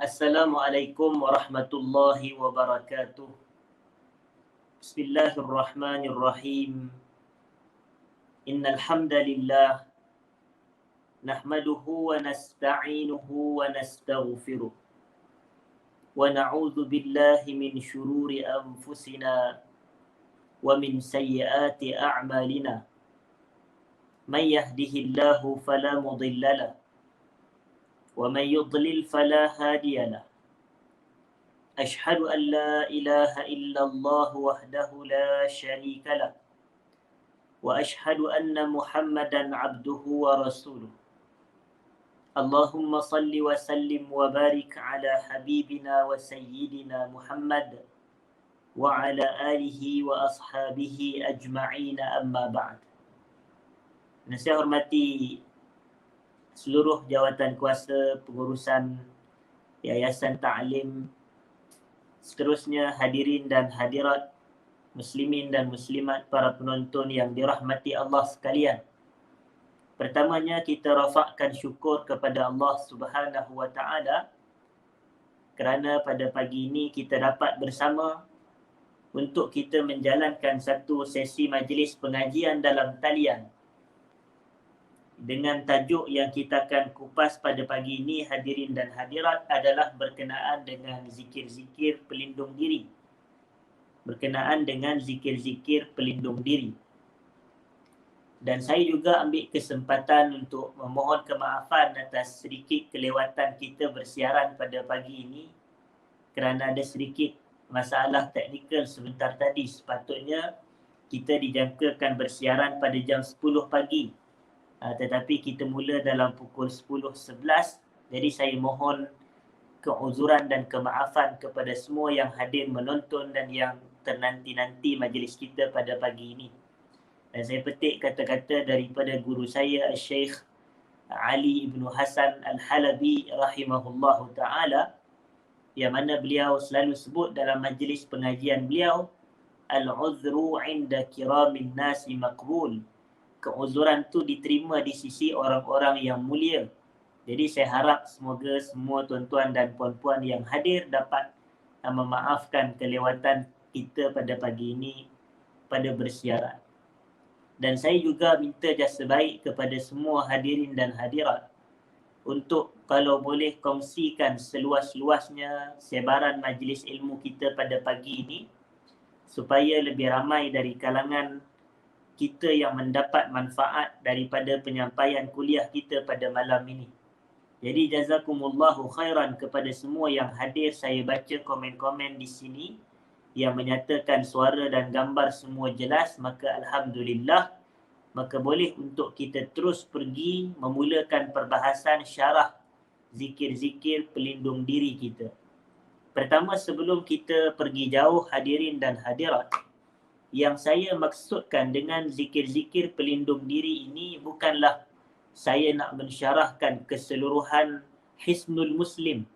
Assalamualaikum warahmatullahi wabarakatuh. Bismillahirrahmanirrahim. Innal hamdalillah nahmaduhu wa nasta'inuhu wa nastaghfiruh. Wa na'udzu billahi min shururi anfusina wa min sayyiati a'malina. Man yahdihillahu fala mudilla lahu wa man yudlil fala hadiya lahu. أشهد أن لا إله إلا الله وحده لا شريك له وأشهد أن محمدا عبده ورسوله. اللهم صل وسلم وبارك على حبيبنا وسيدنا محمد وعلى آله وأصحابه أجمعين أما بعد. Saya hormati seluruh jawatan kuasa pengurusan Yayasan Ta'lim, seterusnya hadirin dan hadirat, muslimin dan muslimat, para penonton yang dirahmati Allah sekalian. Pertamanya kita rafakkan syukur kepada Allah Subhanahu wa taala kerana pada pagi ini kita dapat bersama untuk kita menjalankan satu sesi majlis pengajian dalam talian dengan tajuk yang kita akan kupas pada pagi ini, hadirin dan hadirat, adalah berkenaan dengan zikir-zikir pelindung diri. Berkenaan dengan zikir-zikir pelindung diri. Dan saya juga ambil kesempatan untuk memohon kemaafan atas sedikit kelewatan kita bersiaran pada pagi ini kerana ada sedikit masalah teknikal sebentar tadi. Sepatutnya kita dijangkakan bersiaran pada jam 10 pagi. Tetapi kita mula dalam pukul 10.11. Jadi saya mohon keuzuran dan kemaafan kepada semua yang hadir menonton dan yang ternanti-nanti majlis kita pada pagi ini. Dan saya petik kata-kata daripada guru saya, Syekh Ali Ibn Hasan Al-Halabi rahimahullahu ta'ala, yang mana beliau selalu sebut dalam majlis pengajian beliau, Al-uzru inda kiramin nasi maqbul. Keuzuran tu diterima di sisi orang-orang yang mulia. Jadi saya harap semoga semua tuan-tuan dan puan-puan yang hadir dapat memaafkan kelewatan kita pada pagi ini pada bersiaran. Dan saya juga minta jasa baik kepada semua hadirin dan hadirat untuk kalau boleh kongsikan seluas-luasnya sebaran majlis ilmu kita pada pagi ini supaya lebih ramai dari kalangan kita yang mendapat manfaat daripada penyampaian kuliah kita pada malam ini. Jadi jazakumullahu khairan kepada semua yang hadir. Saya baca komen-komen di sini yang menyatakan suara dan gambar semua jelas, maka alhamdulillah. Maka boleh untuk kita terus pergi memulakan perbahasan syarah zikir-zikir pelindung diri kita. Pertama, sebelum kita pergi jauh hadirin dan hadirat, yang saya maksudkan dengan zikir-zikir pelindung diri ini bukanlah saya nak mensyarahkan keseluruhan Hisnul Muslim.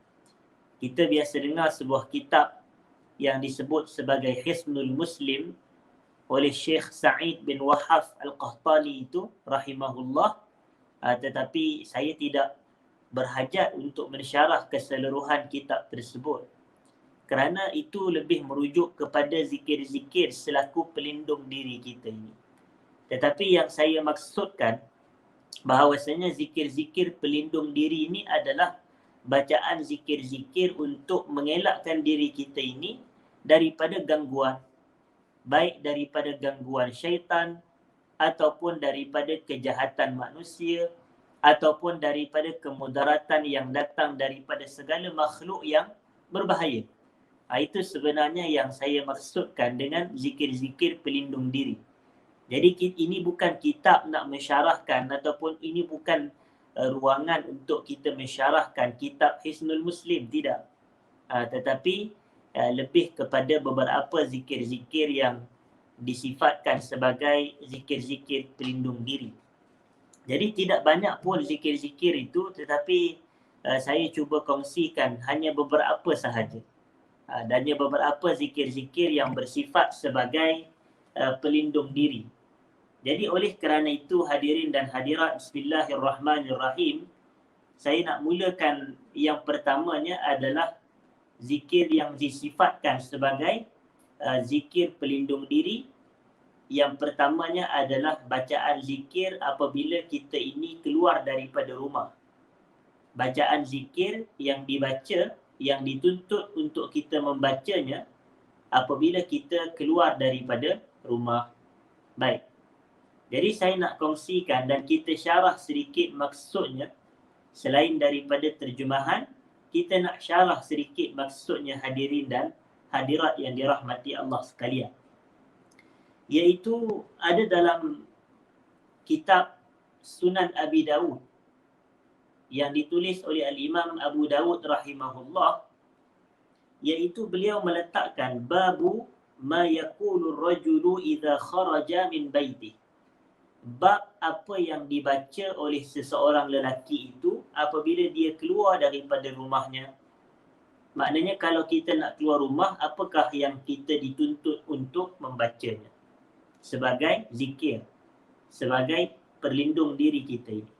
Kita biasa dengar sebuah kitab yang disebut sebagai Hisnul Muslim oleh Syekh Sa'id bin Wahhaf Al-Qahtani itu rahimahullah. Tetapi saya tidak berhajat untuk mensyarah keseluruhan kitab tersebut, kerana itu lebih merujuk kepada zikir-zikir selaku pelindung diri kita ini. Tetapi yang saya maksudkan bahawasanya zikir-zikir pelindung diri ini adalah bacaan zikir-zikir untuk mengelakkan diri kita ini daripada gangguan, baik daripada gangguan syaitan ataupun daripada kejahatan manusia ataupun daripada kemudaratan yang datang daripada segala makhluk yang berbahaya. Itu sebenarnya yang saya maksudkan dengan zikir-zikir pelindung diri. Jadi ini bukan kitab nak mensyarahkan ataupun ini bukan ruangan untuk kita mensyarahkan kitab Hisnul Muslim, tidak. Tetapi lebih kepada beberapa zikir-zikir yang disifatkan sebagai zikir-zikir pelindung diri. Jadi tidak banyak pun zikir-zikir itu, tetapi saya cuba kongsikan hanya beberapa sahaja. Dan beberapa zikir-zikir yang bersifat sebagai pelindung diri. Jadi oleh kerana itu hadirin dan hadirat, bismillahirrahmanirrahim, saya nak mulakan yang pertamanya adalah zikir yang disifatkan sebagai zikir pelindung diri. Yang pertamanya adalah bacaan zikir apabila kita ini keluar daripada rumah. Bacaan zikir yang dibaca, yang dituntut untuk kita membacanya apabila kita keluar daripada rumah. Baik. Jadi saya nak kongsikan dan kita syarah sedikit maksudnya. Selain daripada terjemahan, kita nak syarah sedikit maksudnya hadirin dan hadirat yang dirahmati Allah sekalian. Iaitu ada dalam kitab Sunan Abi Dawud yang ditulis oleh Al-Imam Abu Dawud rahimahullah, iaitu beliau meletakkan babu ma yaqulu ar-rajulu idza kharaja min baitih. Bab apa yang dibaca oleh seseorang lelaki itu apabila dia keluar daripada rumahnya. Maknanya kalau kita nak keluar rumah, apakah yang kita dituntut untuk membacanya sebagai zikir, sebagai perlindung diri kita ini.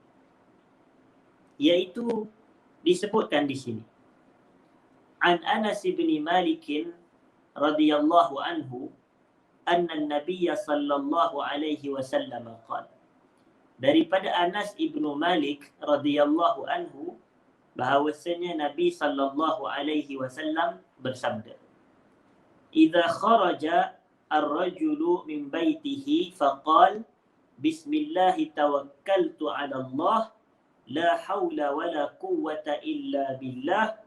Iaitu disebutkan di sini. An Anas bin Malik radhiyallahu anhu anna an-nabiy sallallahu alaihi wasallam qala. Daripada Anas ibnu Malik radhiyallahu anhu bahawasanya Nabi sallallahu alaihi wasallam bersabda, "Idza kharaja ar-rajulu min baitihi faqal bismillah tawakkaltu 'ala Allah la haula wala quwwata illa billah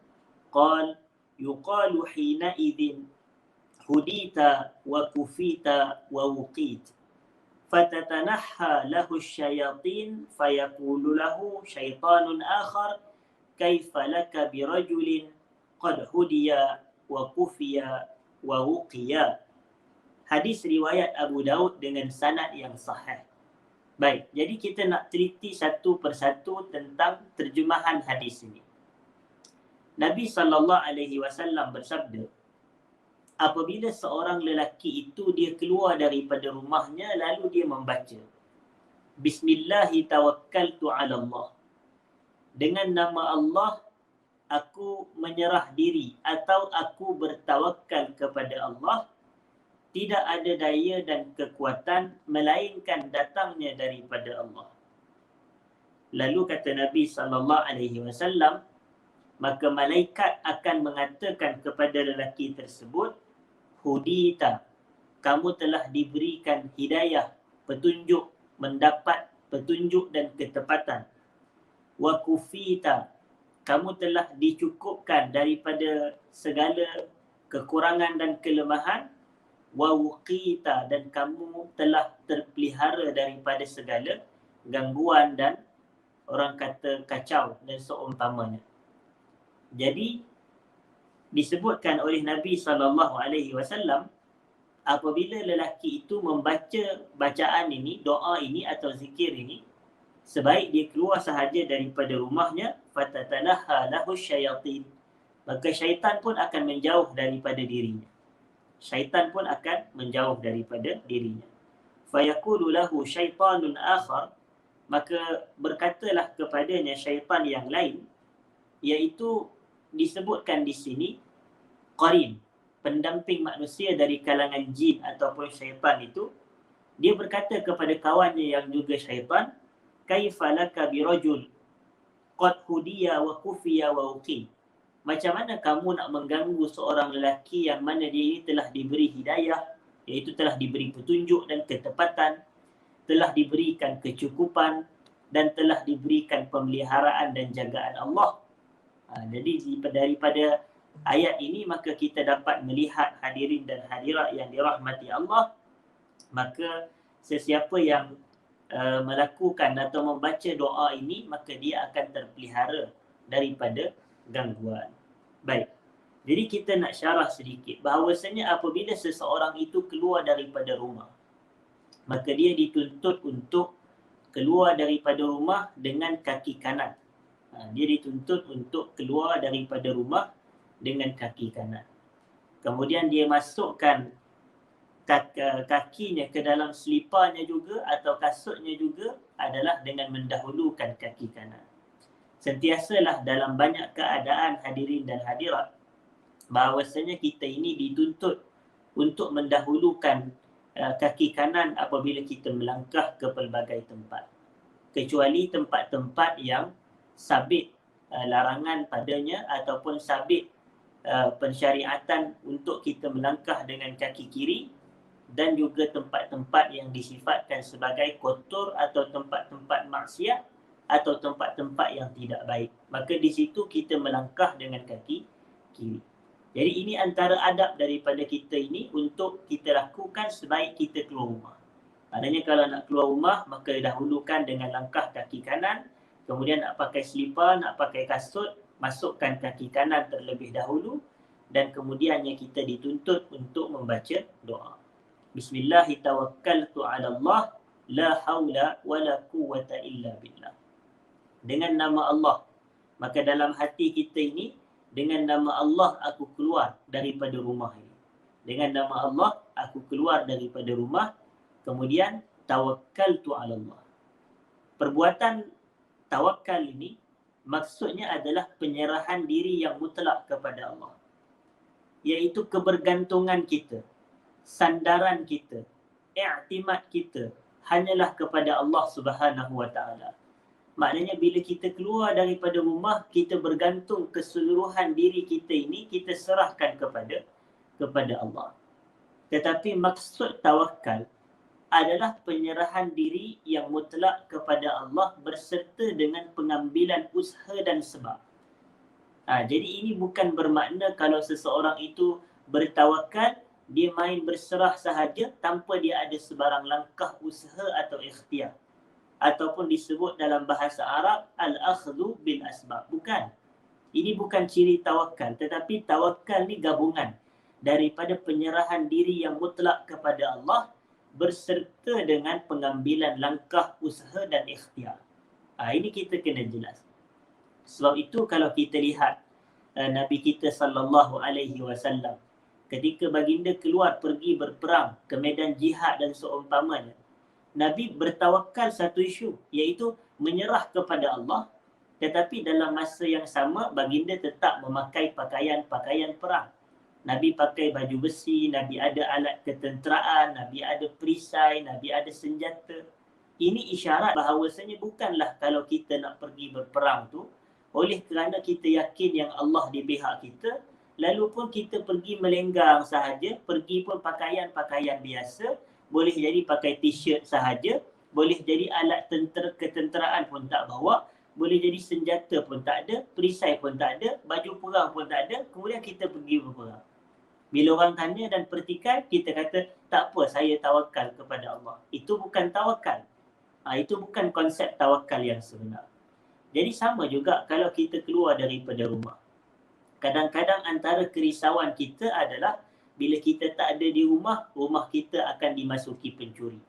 qal yuqalu hina idzin hudita wa kufita wa wuqit فتتنحى له الشياطين فيقول له شيطان آخر كيف لك برجل قد هدي وكفي ووقي." Hadis riwayat Abu Daud dengan sanad yang sahih. Baik, jadi kita nak teliti satu persatu tentang terjemahan hadis ini. Nabi SAW bersabda, apabila seorang lelaki itu dia keluar daripada rumahnya lalu dia membaca Bismillahi tawakkaltu 'ala Allah. Dengan nama Allah aku menyerah diri atau aku bertawakal kepada Allah. Tidak ada daya dan kekuatan melainkan datangnya daripada Allah. Lalu kata Nabi SAW, maka malaikat akan mengatakan kepada lelaki tersebut, hudita, kamu telah diberikan hidayah, petunjuk, mendapat petunjuk dan ketepatan. Wa kufita, kamu telah dicukupkan daripada segala kekurangan dan kelemahan. Wa wuqita, dan kamu telah terpelihara daripada segala gangguan dan orang kata kacau dan seumpamanya. Jadi disebutkan oleh Nabi SAW, apabila lelaki itu membaca bacaan ini, doa ini atau zikir ini, sebaik dia keluar sahaja daripada rumahnya, fatatanaha lahu syayatin, maka syaitan pun akan menjauh daripada dirinya. Syaitan pun akan menjauh daripada dirinya. Fayaqulu lahu syaitanun akhar, maka berkatalah kepadanya syaitan yang lain, iaitu disebutkan di sini qarin, pendamping manusia dari kalangan jin ataupun syaitan itu, dia berkata kepada kawannya yang juga syaitan, kaifa laka birajul qad hudiya wa kufiya wa uqim. Macam mana kamu nak mengganggu seorang lelaki yang mana dia ini telah diberi hidayah, iaitu telah diberi petunjuk dan ketepatan, telah diberikan kecukupan dan telah diberikan pemeliharaan dan jagaan Allah. Jadi daripada ayat ini maka kita dapat melihat hadirin dan hadirat yang dirahmati Allah, maka sesiapa yang melakukan atau membaca doa ini maka dia akan terpelihara daripada gangguan. Baik. Jadi kita nak syarah sedikit bahawasanya apabila seseorang itu keluar daripada rumah, maka dia dituntut untuk keluar daripada rumah dengan kaki kanan. Dia dituntut untuk keluar daripada rumah dengan kaki kanan. Kemudian dia masukkan kakinya ke dalam seliparnya juga atau kasutnya juga adalah dengan mendahulukan kaki kanan. sentiasalah dalam banyak keadaan hadirin dan hadirat bahawasanya kita ini dituntut untuk mendahulukan kaki kanan apabila kita melangkah ke pelbagai tempat. Kecuali tempat-tempat yang sabit larangan padanya ataupun sabit pensyariatan untuk kita melangkah dengan kaki kiri, dan juga tempat-tempat yang disifatkan sebagai kotor atau tempat-tempat maksiat atau tempat-tempat yang tidak baik. Maka di situ kita melangkah dengan kaki kiri. Jadi ini antara adab daripada kita ini untuk kita lakukan sebaik kita keluar rumah. Maknanya kalau nak keluar rumah, maka dahulukan dengan langkah kaki kanan, kemudian nak pakai selipar, nak pakai kasut, masukkan kaki kanan terlebih dahulu, dan kemudiannya kita dituntut untuk membaca doa. Bismillahirrahmanirrahim. Allah, la haula wa la quwwata illa billah. Dengan nama Allah. Maka dalam hati kita ini, dengan nama Allah aku keluar daripada rumah ini. Dengan nama Allah aku keluar daripada rumah. Kemudian tawakkaltu ala Allah. Perbuatan tawakal ini maksudnya adalah penyerahan diri yang mutlak kepada Allah. Iaitu kebergantungan kita, sandaran kita, i'timad kita hanyalah kepada Allah Subhanahu wa taala. Maknanya bila kita keluar daripada rumah, kita bergantung keseluruhan diri kita ini kita serahkan kepada Allah. Tetapi maksud tawakal adalah penyerahan diri yang mutlak kepada Allah berserta dengan pengambilan usaha dan sebab. Jadi ini bukan bermakna kalau seseorang itu bertawakal, dia main berserah sahaja tanpa dia ada sebarang langkah usaha atau ikhtiar. Ataupun disebut dalam bahasa Arab, al-akhdhu bil asbab. Bukan. Ini bukan ciri tawakal, tetapi tawakal ni gabungan daripada penyerahan diri yang mutlak kepada Allah berserta dengan pengambilan langkah usaha dan ikhtiar. Ini kita kena jelas. Sebab itu kalau kita lihat Nabi kita sallallahu alaihi wasallam ketika baginda keluar pergi berperang ke medan jihad dan seumpamanya, Nabi bertawakal satu isu, iaitu menyerah kepada Allah, tetapi dalam masa yang sama baginda tetap memakai pakaian-pakaian perang. Nabi pakai baju besi, Nabi ada alat ketenteraan, Nabi ada perisai, Nabi ada senjata. Ini isyarat bahawasanya bukanlah kalau kita nak pergi berperang tu oleh kerana kita yakin yang Allah di pihak kita, lalu pun kita pergi melenggang sahaja, pergi pun pakaian-pakaian biasa, boleh jadi pakai t-shirt sahaja, boleh jadi alat ketenteraan pun tak bawa, boleh jadi senjata pun tak ada, perisai pun tak ada, baju perang pun tak ada, kemudian kita pergi berperang. Bila orang tanya dan pertikaian, kita kata, tak apa, saya tawakal kepada Allah. Itu bukan tawakal. Itu bukan konsep tawakal yang sebenar. Jadi sama juga kalau kita keluar daripada rumah. Kadang-kadang antara kerisauan kita adalah bila kita tak ada di rumah, rumah kita akan dimasuki pencuri.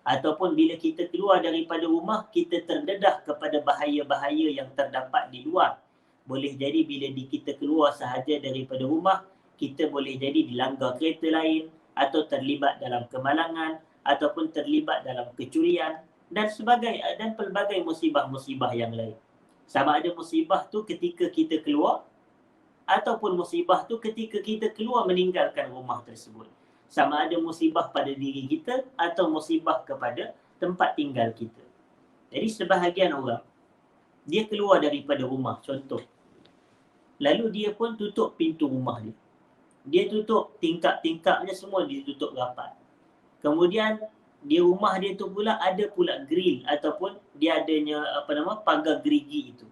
Ataupun bila kita keluar daripada rumah, kita terdedah kepada bahaya-bahaya yang terdapat di luar. Boleh jadi bila kita keluar sahaja daripada rumah, kita boleh jadi dilanggar kereta lain, atau terlibat dalam kemalangan, ataupun terlibat dalam kecurian, dan pelbagai musibah-musibah yang lain. Sama ada musibah tu ketika kita keluar, ataupun musibah tu ketika kita keluar meninggalkan rumah tersebut. Sama ada musibah pada diri kita, atau musibah kepada tempat tinggal kita. Jadi sebahagian orang, dia keluar daripada rumah, contoh. Lalu dia pun tutup pintu rumah dia. Dia tutup tingkap-tingkapnya semua ditutup rapat. Kemudian di rumah dia tu pula ada pula grill ataupun dia adanya pagar gerigi itu.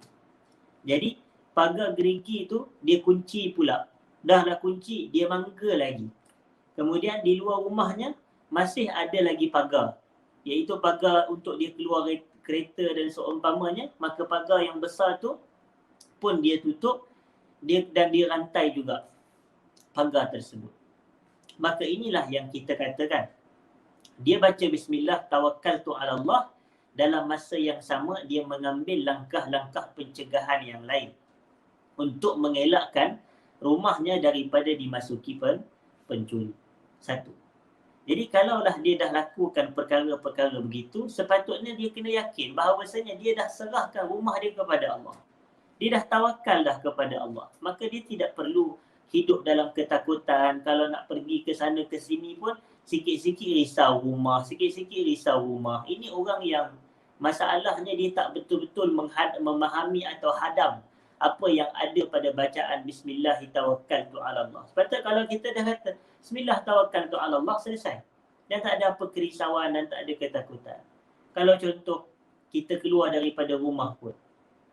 Jadi pagar gerigi itu dia kunci pula. Dah lah kunci, dia mangga lagi. Kemudian di luar rumahnya masih ada lagi pagar. Iaitu pagar untuk dia keluar kereta dan seumpamanya, maka pagar yang besar tu pun dia tutup dan dia rantai juga pagar tersebut. Maka inilah yang kita katakan. Dia baca bismillah tawakkaltu ala Allah, dalam masa yang sama dia mengambil langkah-langkah pencegahan yang lain untuk mengelakkan rumahnya daripada dimasuki pencuri. Satu. Jadi kalaulah dia dah lakukan perkara-perkara begitu, sepatutnya dia kena yakin bahawasanya dia dah serahkan rumah dia kepada Allah. Dia dah tawakal dah kepada Allah. Maka dia tidak perlu hidup dalam ketakutan. Kalau nak pergi ke sana ke sini pun sikit-sikit risau rumah, sikit-sikit risau rumah. Ini orang yang masalahnya dia tak betul-betul memahami atau hadam apa yang ada pada bacaan Bismillah tawakkaltu ala Allah. Sepatutnya kalau kita dah kata Bismillah tawakkaltu ala Allah, selesai. Dan tak ada apa kerisauan dan tak ada ketakutan. Kalau contoh kita keluar daripada rumah pun,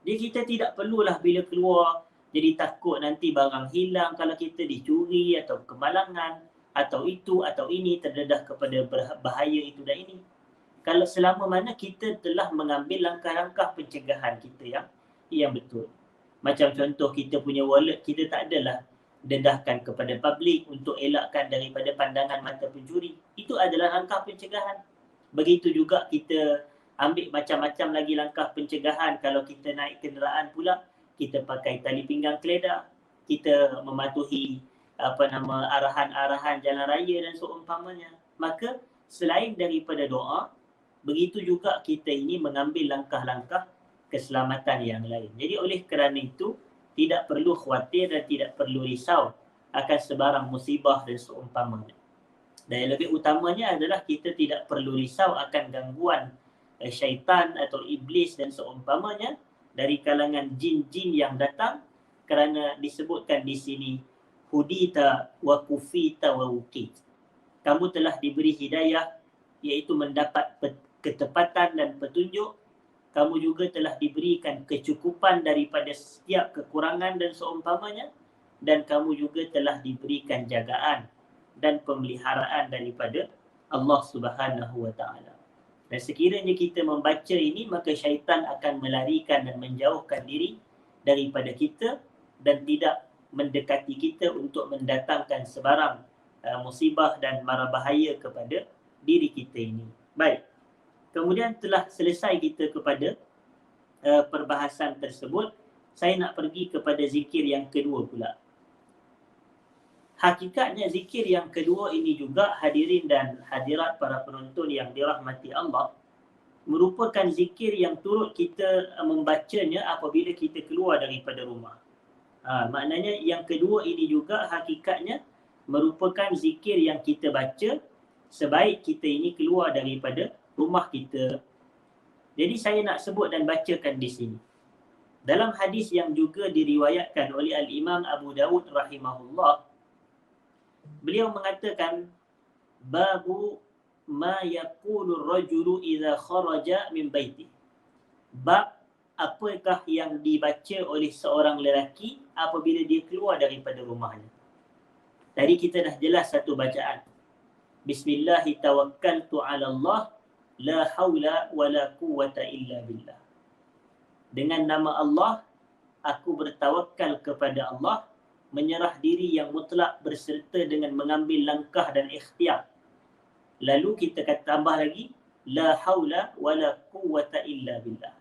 jadi kita tidak perlulah bila keluar jadi takut nanti barang hilang kalau kita dicuri atau kemalangan atau itu atau ini, terdedah kepada bahaya itu dan ini. Kalau selama mana kita telah mengambil langkah-langkah pencegahan kita yang betul. Macam contoh kita punya wallet, kita tak adalah dedahkan kepada publik untuk elakkan daripada pandangan mata pencuri. Itu adalah langkah pencegahan. Begitu juga kita ambil macam-macam lagi langkah pencegahan. Kalau kita naik kenderaan pula, kita pakai tali pinggang keledar, kita mematuhi arahan-arahan jalan raya dan seumpamanya. Maka selain daripada doa, begitu juga kita ini mengambil langkah-langkah keselamatan yang lain. Jadi oleh kerana itu, tidak perlu khawatir dan tidak perlu risau akan sebarang musibah dan seumpamanya. Dan yang lebih utamanya adalah kita tidak perlu risau akan gangguan syaitan atau iblis dan seumpamanya dari kalangan jin-jin yang datang, kerana disebutkan di sini hudita wa kufita wa wukit. Kamu telah diberi hidayah, iaitu mendapat ketepatan dan petunjuk. Kamu juga telah diberikan kecukupan daripada setiap kekurangan dan seumpamanya, dan kamu juga telah diberikan jagaan dan pemeliharaan daripada Allah Subhanahu wa taala. Dan sekiranya kita membaca ini, maka syaitan akan melarikan dan menjauhkan diri daripada kita dan tidak mendekati kita untuk mendatangkan sebarang musibah dan mara bahaya kepada diri kita ini. Baik. Kemudian telah selesai kita kepada perbahasan tersebut, saya nak pergi kepada zikir yang kedua pula. Hakikatnya zikir yang kedua ini juga, hadirin dan hadirat para penonton yang dirahmati Allah, merupakan zikir yang turut kita membacanya apabila kita keluar daripada rumah. Maknanya yang kedua ini juga hakikatnya merupakan zikir yang kita baca sebaik kita ini keluar daripada rumah kita. Jadi saya nak sebut dan bacakan di sini. Dalam hadis yang juga diriwayatkan oleh Al-Imam Abu Dawud rahimahullah, beliau mengatakan, babu ma yaqulu ar-rajulu idza kharaja min baiti. Bab apakah yang dibaca oleh seorang lelaki apabila dia keluar daripada rumahnya. Tadi kita dah jelas satu bacaan. Bismillah tawakkaltu ala Allah, la haula wa la quwwata illa billah. Dengan nama Allah, aku bertawakal kepada Allah, menyerah diri yang mutlak berserta dengan mengambil langkah dan ikhtiar. Lalu kita tambah lagi, la haula wa la quwwata illa billah.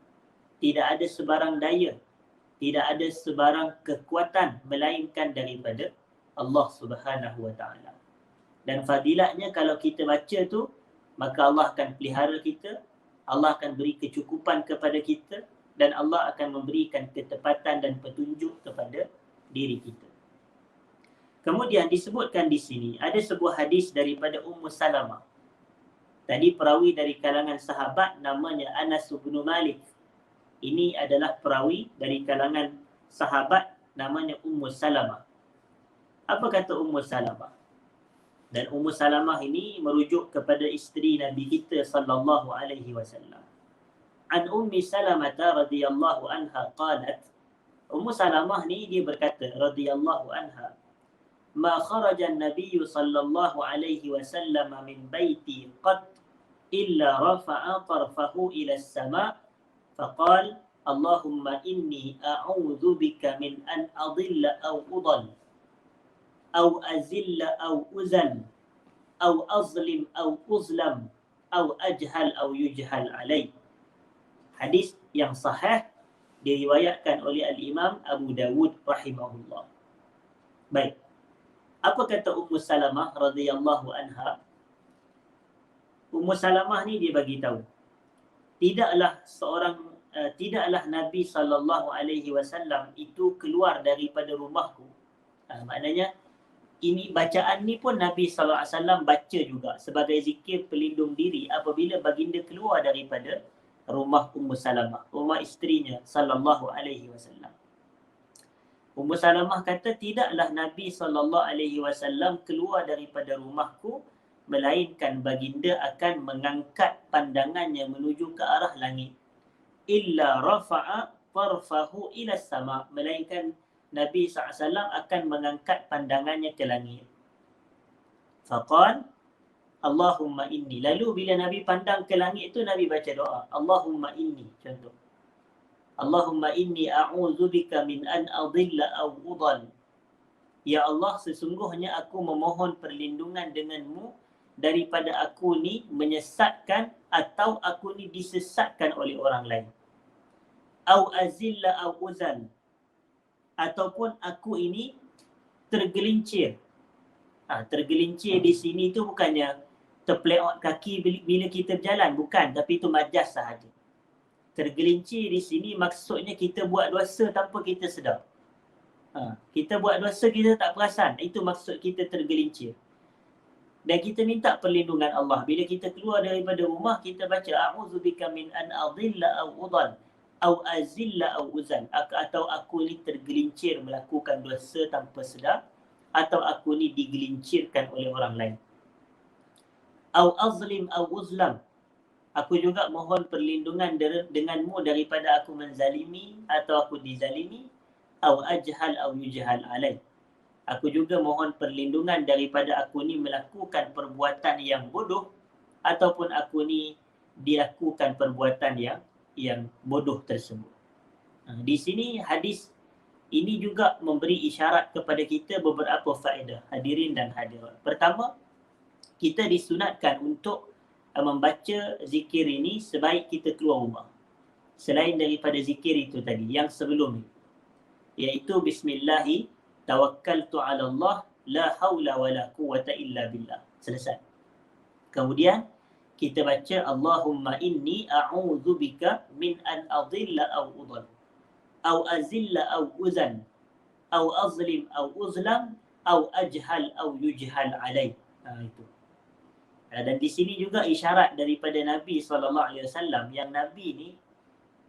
Tidak ada sebarang daya, tidak ada sebarang kekuatan melainkan daripada Allah Subhanahu wa taala. Dan fadilatnya kalau kita baca tu, maka Allah akan pelihara kita, Allah akan beri kecukupan kepada kita, dan Allah akan memberikan ketepatan dan petunjuk kepada diri kita. Kemudian disebutkan di sini ada sebuah hadis daripada Ummu Salamah. Tadi perawi dari kalangan sahabat namanya Anas bin Malik. Ini adalah perawi dari kalangan sahabat namanya Ummu Salamah. Apa kata Ummu Salamah? Dan Ummu Salamah ini merujuk kepada isteri Nabi kita sallallahu alaihi wasallam. An Ummi Salamah radhiyallahu anha qalat, Ummu Salamah ni dia berkata radhiyallahu anha, ma kharaja an-nabiy sallallahu alaihi wasallam min baiti qad illa rafa'a tarfahu ila as-sama' faqala Allahumma inni a'udzu bika min an adilla aw udall aw azilla aw uzan aw azlim aw uzlam aw ajhal aw yujhal alai. Hadis yang sahih diriwayatkan oleh Al-Imam Abu Dawud rahimahullah. Baik. Apa kata Ummu Salamah radhiyallahu anha? Ummu Salamah ni dia bagi tahu, tidaklah seorang tidaklah Nabi SAW itu keluar daripada rumahku. Maknanya ini bacaan ni pun Nabi SAW baca juga sebagai zikir pelindung diri apabila baginda keluar daripada rumah Ummu Salamah, rumah isterinya SAW. Ummu Salamah kata, tidaklah Nabi SAW keluar daripada rumahku melainkan baginda akan mengangkat pandangannya menuju ke arah langit. Illa rafa'a tarfahu ila sama, melainkan Nabi SAW akan mengangkat pandangannya ke langit. Faqal Allahumma inni. Lalu bila Nabi pandang ke langit tu, Nabi baca doa. Allahumma inni. Contoh. Allahumma inni a'udzubika min an adilla aw udal. Ya Allah, sesungguhnya aku memohon perlindungan denganmu daripada aku ni menyesatkan atau aku ni disesatkan oleh orang lain. Aw azilla aw uzal. Ataupun aku ini tergelincir. Tergelincir di sini tu bukannya terpleot kaki bila kita berjalan, bukan, tapi itu majas sahaja. Tergelincir di sini maksudnya kita buat dosa tanpa kita sedar. Kita buat dosa kita tak perasan, itu maksud kita tergelincir. Dan kita minta perlindungan Allah. Bila kita keluar daripada rumah, kita baca a'udzubika min an adilla aw udal aw azilla aw uzan, atau aku ni tergelincir melakukan dosa tanpa sedar, atau aku ni digelincirkan oleh orang lain. Aw azlim aw uzlam, aku juga mohon perlindungan denganmu daripada aku menzalimi atau aku dizalimi. Aw ajhal aw yujhal alai, aku juga mohon perlindungan daripada aku ni melakukan perbuatan yang bodoh ataupun aku ni dilakukan perbuatan yang bodoh tersebut. Di sini hadis ini juga memberi isyarat kepada kita beberapa faedah, hadirin dan hadirat. Pertama, kita disunatkan untuk membaca zikir ini sebaik kita keluar rumah. Selain daripada zikir itu tadi, yang sebelum ini, iaitu Bismillahi tawakkaltu ala Allah la hawla wa la quwwata illa billah. Selesai. Kemudian kita baca Allahumma inni a'udzubika min an adilla aw udal aw azilla aw uzan aw azlim aw uzlam aw ajhal aw yujhal alai. Itu. Dan di sini juga isyarat daripada Nabi SAW yang Nabi ni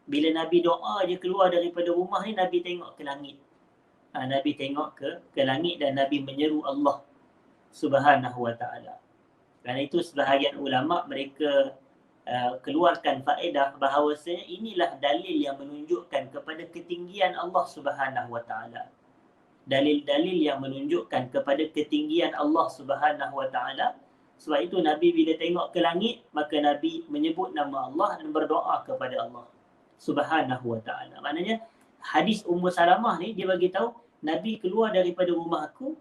bila Nabi doa je keluar daripada rumah ni, Nabi tengok ke langit. Nabi tengok ke langit dan Nabi menyeru Allah Subhanahu wa ta'ala. Kerana itu sebahagian ulama mereka keluarkan faedah bahawasanya inilah dalil yang menunjukkan kepada ketinggian Allah Subhanahu wa ta'ala. Dalil-dalil yang menunjukkan kepada ketinggian Allah Subhanahu wa ta'ala. Sebab itu Nabi bila tengok ke langit, maka Nabi menyebut nama Allah dan berdoa kepada Allah Subhanahu wa ta'ala. Maknanya hadis Ummu Salamah ni dia bagi tahu Nabi keluar daripada rumah aku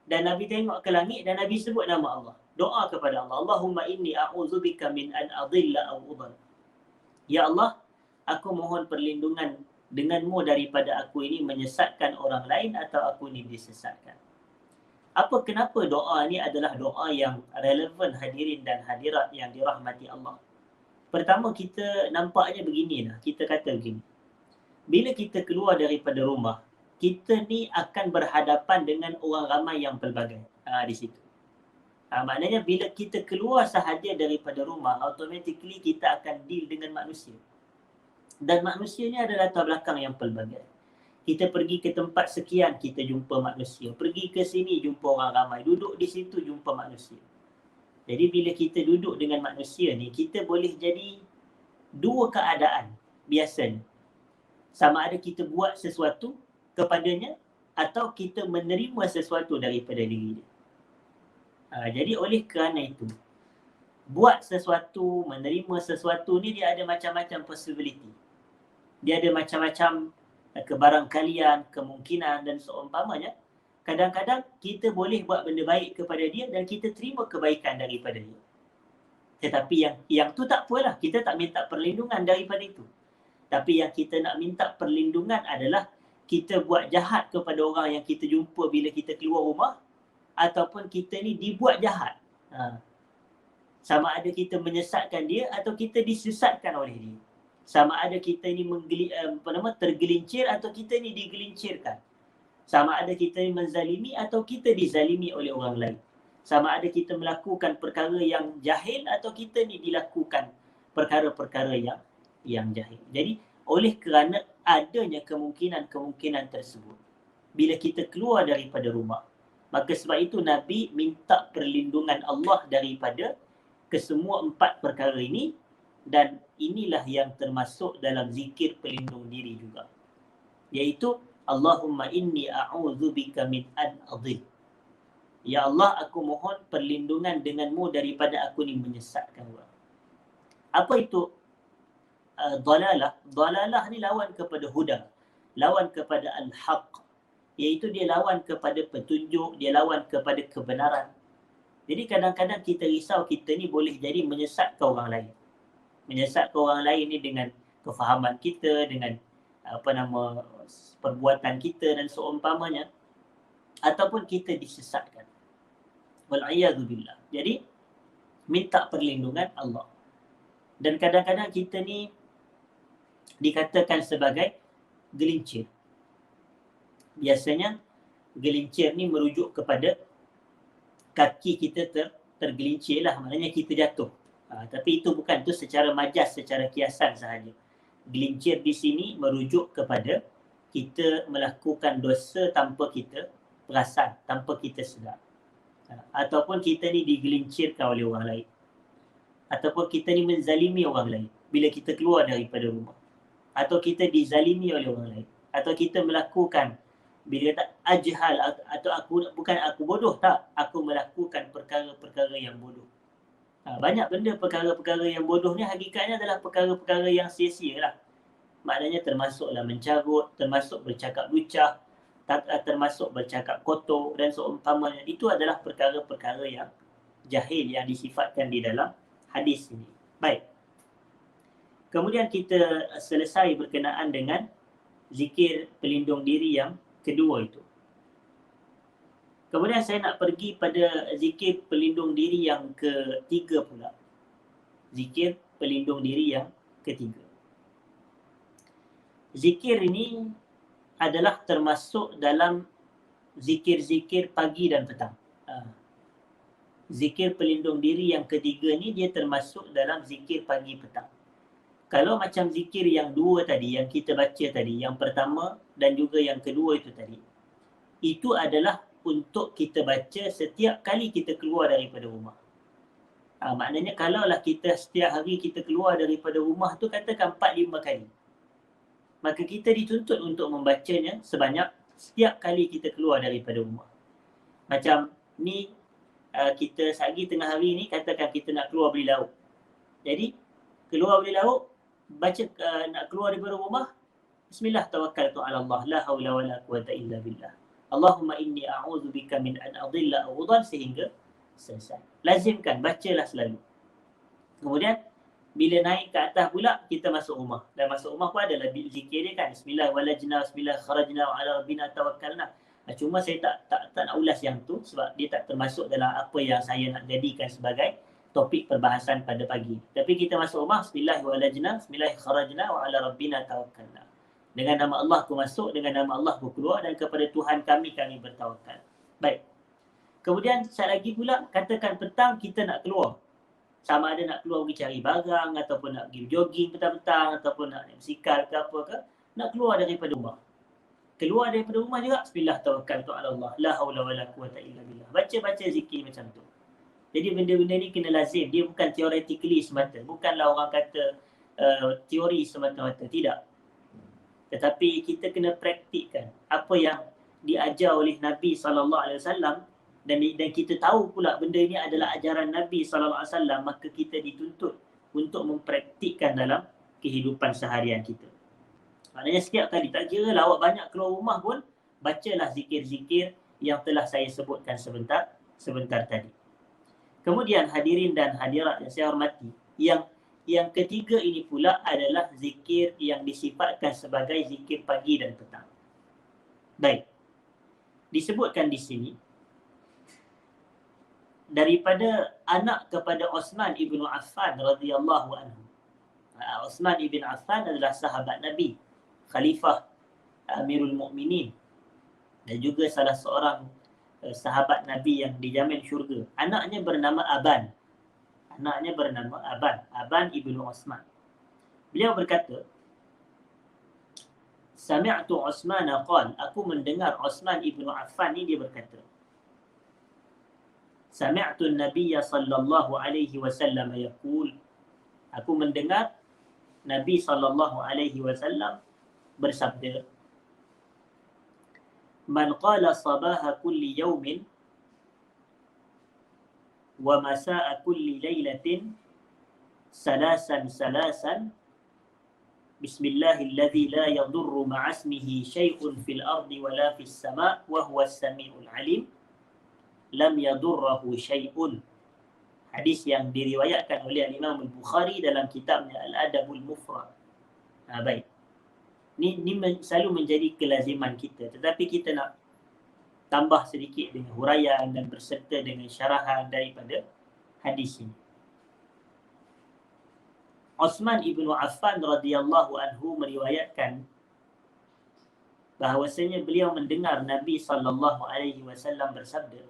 dan Nabi tengok ke langit dan Nabi sebut nama Allah. Doa kepada Allah. Allahumma inni a'udzubika min an adilla aw udal. Ya Allah, aku mohon perlindungan denganmu daripada aku ini menyesatkan orang lain atau aku ini disesatkan. Kenapa doa ni adalah doa yang relevan, hadirin dan hadirat yang dirahmati Allah? Pertama, kita nampaknya beginilah. Kita kata begini. Bila kita keluar daripada rumah, kita ni akan berhadapan dengan orang ramai yang pelbagai. Di situ. Maknanya bila kita keluar sahaja daripada rumah, automatically kita akan deal dengan manusia. Dan manusia ni ada latar belakang yang pelbagai. Kita pergi ke tempat sekian, kita jumpa manusia. Pergi ke sini, jumpa orang ramai. Duduk di situ, jumpa manusia. Jadi bila kita duduk dengan manusia ni, kita boleh jadi dua keadaan biasanya. Sama ada kita buat sesuatu kepadanya atau kita menerima sesuatu daripada diri dia. Jadi oleh kerana itu, buat sesuatu, menerima sesuatu ni dia ada macam-macam possibility. Dia ada macam-macam kebarangkalian, kemungkinan dan seumpamanya. Kadang-kadang kita boleh buat benda baik kepada dia dan kita terima kebaikan daripada dia. Tetapi yang tu tak apalah, kita tak minta perlindungan daripada itu. Tapi yang kita nak minta perlindungan adalah kita buat jahat kepada orang yang kita jumpa bila kita keluar rumah, ataupun kita ni dibuat jahat. Sama ada kita menyesatkan dia atau kita disesatkan oleh dia. Sama ada kita ni tergelincir atau kita ni digelincirkan. Sama ada kita ni menzalimi atau kita dizalimi oleh orang lain. Sama ada kita melakukan perkara yang jahil atau kita ni dilakukan perkara-perkara yang jahil. Jadi oleh kerana adanya kemungkinan-kemungkinan tersebut, bila kita keluar daripada rumah, maka sebab itu Nabi minta perlindungan Allah daripada kesemua 4 perkara ini, dan inilah yang termasuk dalam zikir pelindung diri juga, iaitu Allahumma inni a'udzubika min an adhil. Ya Allah, aku mohon perlindungan denganmu daripada aku ni menyesatkan orang. Apa itu dalalah? Dalalah ni lawan kepada huda, lawan kepada al-haq, iaitu dia lawan kepada petunjuk, dia lawan kepada kebenaran. Jadi kadang-kadang kita risau kita ni boleh jadi menyesatkan orang lain. Menyesatkan orang lain ni dengan kefahaman kita, dengan perbuatan kita dan seumpamanya, ataupun kita disesatkan. Wal'iyadzubillah. Jadi minta perlindungan Allah. Dan kadang-kadang kita ni dikatakan sebagai gelincir. Biasanya gelincir ni merujuk kepada kaki kita tergelincir lah, maknanya kita jatuh. Tapi itu bukan, itu secara majas, secara kiasan sahaja. Gelincir di sini merujuk kepada kita melakukan dosa tanpa kita perasan, tanpa kita sedar. Ataupun kita ni digelincirkan oleh orang lain. Ataupun kita ni menzalimi orang lain bila kita keluar daripada rumah. Atau kita dizalimi oleh orang lain. Atau kita melakukan, bila kata ajhal, atau aku bodoh, tak. Aku melakukan perkara-perkara yang bodoh. Banyak benda perkara-perkara yang bodoh ni hakikatnya adalah perkara-perkara yang sia-sia lah. Maknanya termasuklah mencarut, termasuk bercakap lucah, termasuk bercakap kotor dan seumpamanya. Itu adalah perkara-perkara yang jahil yang disifatkan di dalam hadis ini. Baik. Kemudian kita selesai berkenaan dengan zikir pelindung diri yang kedua itu. Kemudian saya nak pergi pada zikir pelindung diri yang ketiga pula. Zikir pelindung diri yang ketiga. Zikir ini adalah termasuk dalam zikir-zikir pagi dan petang. Zikir pelindung diri yang ketiga ni dia termasuk dalam zikir pagi petang. Kalau macam zikir yang dua tadi, yang kita baca tadi, yang pertama dan juga yang kedua itu tadi, itu adalah untuk kita baca setiap kali kita keluar daripada rumah. Maknanya kalaulah kita setiap hari kita keluar daripada rumah tu katakan 4-5 kali, maka kita dituntut untuk membacanya sebanyak setiap kali kita keluar daripada rumah. Macam ni, kita sehari tengah hari ni katakan kita nak keluar beli lauk. Jadi keluar beli lauk, baca nak keluar daripada rumah, bismillah tawakkaltu ala Allah, la haula wala quwata illa billah. Allahumma inni a'udzubika min an adilla aw udhal, sehingga selesai. Lazimkan, bacalah selalu. Kemudian bila naik ke atas pula, kita masuk rumah. Dan masuk rumah pun adalah zikir dia kan. Bismillah walajna, bismillah kharajna, wa ala rabbina tawakkalna. Cuma saya tak nak ulas yang tu sebab dia tak termasuk dalam apa yang saya nak jadikan sebagai topik perbahasan pada pagi. Tapi kita masuk rumah, bismillah walajna, bismillah kharajna, wa ala rabbina tawakkalna. Dengan nama Allah aku masuk, dengan nama Allah aku keluar, dan kepada Tuhan kami bertawakal. Baik. Kemudian sekali lagi pula, katakan petang kita nak keluar. Sama ada nak keluar pergi cari barang, ataupun nak pergi jogging petang-petang, ataupun nak bersikal ke apa ke, nak keluar daripada rumah. Keluar daripada rumah juga, bismillah tawakkaltu ala Allah, la haula wala quwata illa billah. Baca zikir macam tu. Jadi benda-benda ni kena lazim. Dia bukan theoretically semata. Bukanlah orang kata teori semata-mata. Tidak. Tetapi kita kena praktikkan apa yang diajar oleh Nabi SAW, dan kita tahu pula benda ini adalah ajaran Nabi SAW, maka kita dituntut untuk mempraktikkan dalam kehidupan seharian kita. Maknanya setiap kali, tak kira lah awak banyak keluar rumah pun, bacalah zikir-zikir yang telah saya sebutkan sebentar tadi. Kemudian hadirin dan hadirat yang saya hormati, yang ketiga ini pula adalah zikir yang disifatkan sebagai zikir pagi dan petang. Baik. Disebutkan di sini daripada anak kepada Osman ibnu Affan radhiyallahu anhu. Uthman ibn Affan adalah sahabat Nabi, khalifah Amirul Mukminin, dan juga salah seorang sahabat Nabi yang dijamin syurga. Anaknya bernama Aban. Aban ibnu Uthman. Beliau berkata, Sami'tu Uthman qala, aku mendengar Uthman ibnu Affan ni dia berkata, Sami'tu an-nabiy sallallahu alaihi wasallam yaqul, aku mendengar Nabi sallallahu alaihi wasallam bersabda, Man qala sabaha kulli yawmin wa masa'a kulli laylatin salasan Bismillahilladzi la yadurru ma'asmihi syai'un fil ardi wa la fis sama' wa huwa as-sami'ul 'alim lam yadurruhu syai'un. Hadis yang diriwayatkan oleh Imam Al-Bukhari dalam kitabnya Al-Adabul Mufrad. Baik. Ini selalu menjadi kelaziman kita, tetapi kita nak tambah sedikit dengan huraian dan berserta dengan syarahan daripada hadis ini. Uthman ibnu Affan radhiyallahu anhu meriwayatkan bahawasanya beliau mendengar Nabi sallallahu alaihi wasallam bersabda,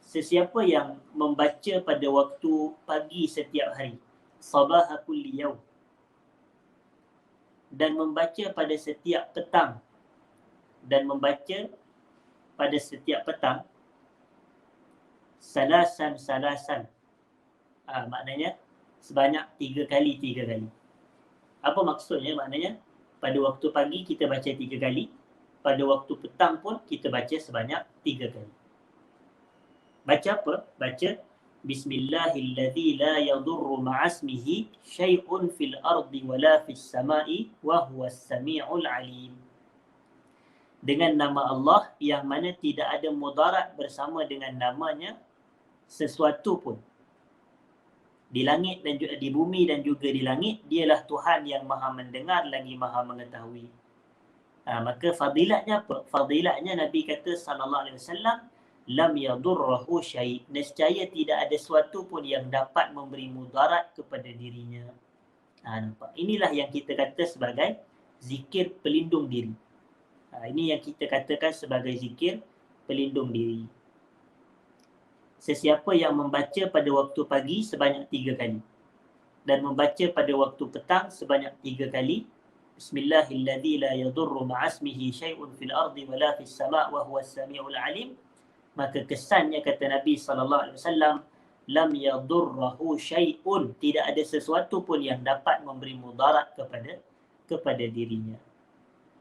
sesiapa yang membaca pada waktu pagi setiap hari, sabaha kulli yaum, dan membaca pada setiap petang, salasan, maknanya sebanyak 3 kali. Apa maksudnya? Maknanya pada waktu pagi kita baca 3 kali, pada waktu petang pun kita baca sebanyak 3 kali. Baca apa? Baca Bismillahilladzi la yadurru ma'asmihi syai'un fil ardi wa la fis sama'i wa huwas sami'ul 'alim. Dengan nama Allah yang mana tidak ada mudarat bersama dengan namanya sesuatu pun di langit dan juga di bumi dan juga di langit. Dialah Tuhan yang maha mendengar lagi maha mengetahui. Maka fadilatnya apa? Fadilatnya Nabi kata sallallahu alaihi wasallam, lam yadurruhu syai', nescaya tidak ada sesuatu pun yang dapat memberi mudarat kepada dirinya. Nampak? Inilah yang kita kata sebagai zikir pelindung diri. Ini yang kita katakan sebagai zikir pelindung diri. Sesiapa yang membaca pada waktu pagi sebanyak 3 kali dan membaca pada waktu petang sebanyak 3 kali, Bismillahilladzi la yadurru ma'asmihi syai'un fil ardi wa la fis sama' wa huwas sami'ul 'alim, maka kesannya kata Nabi sallallahu alaihi wasallam, lam yadurruhu syai'un, tidak ada sesuatu pun yang dapat memberi mudarat kepada dirinya.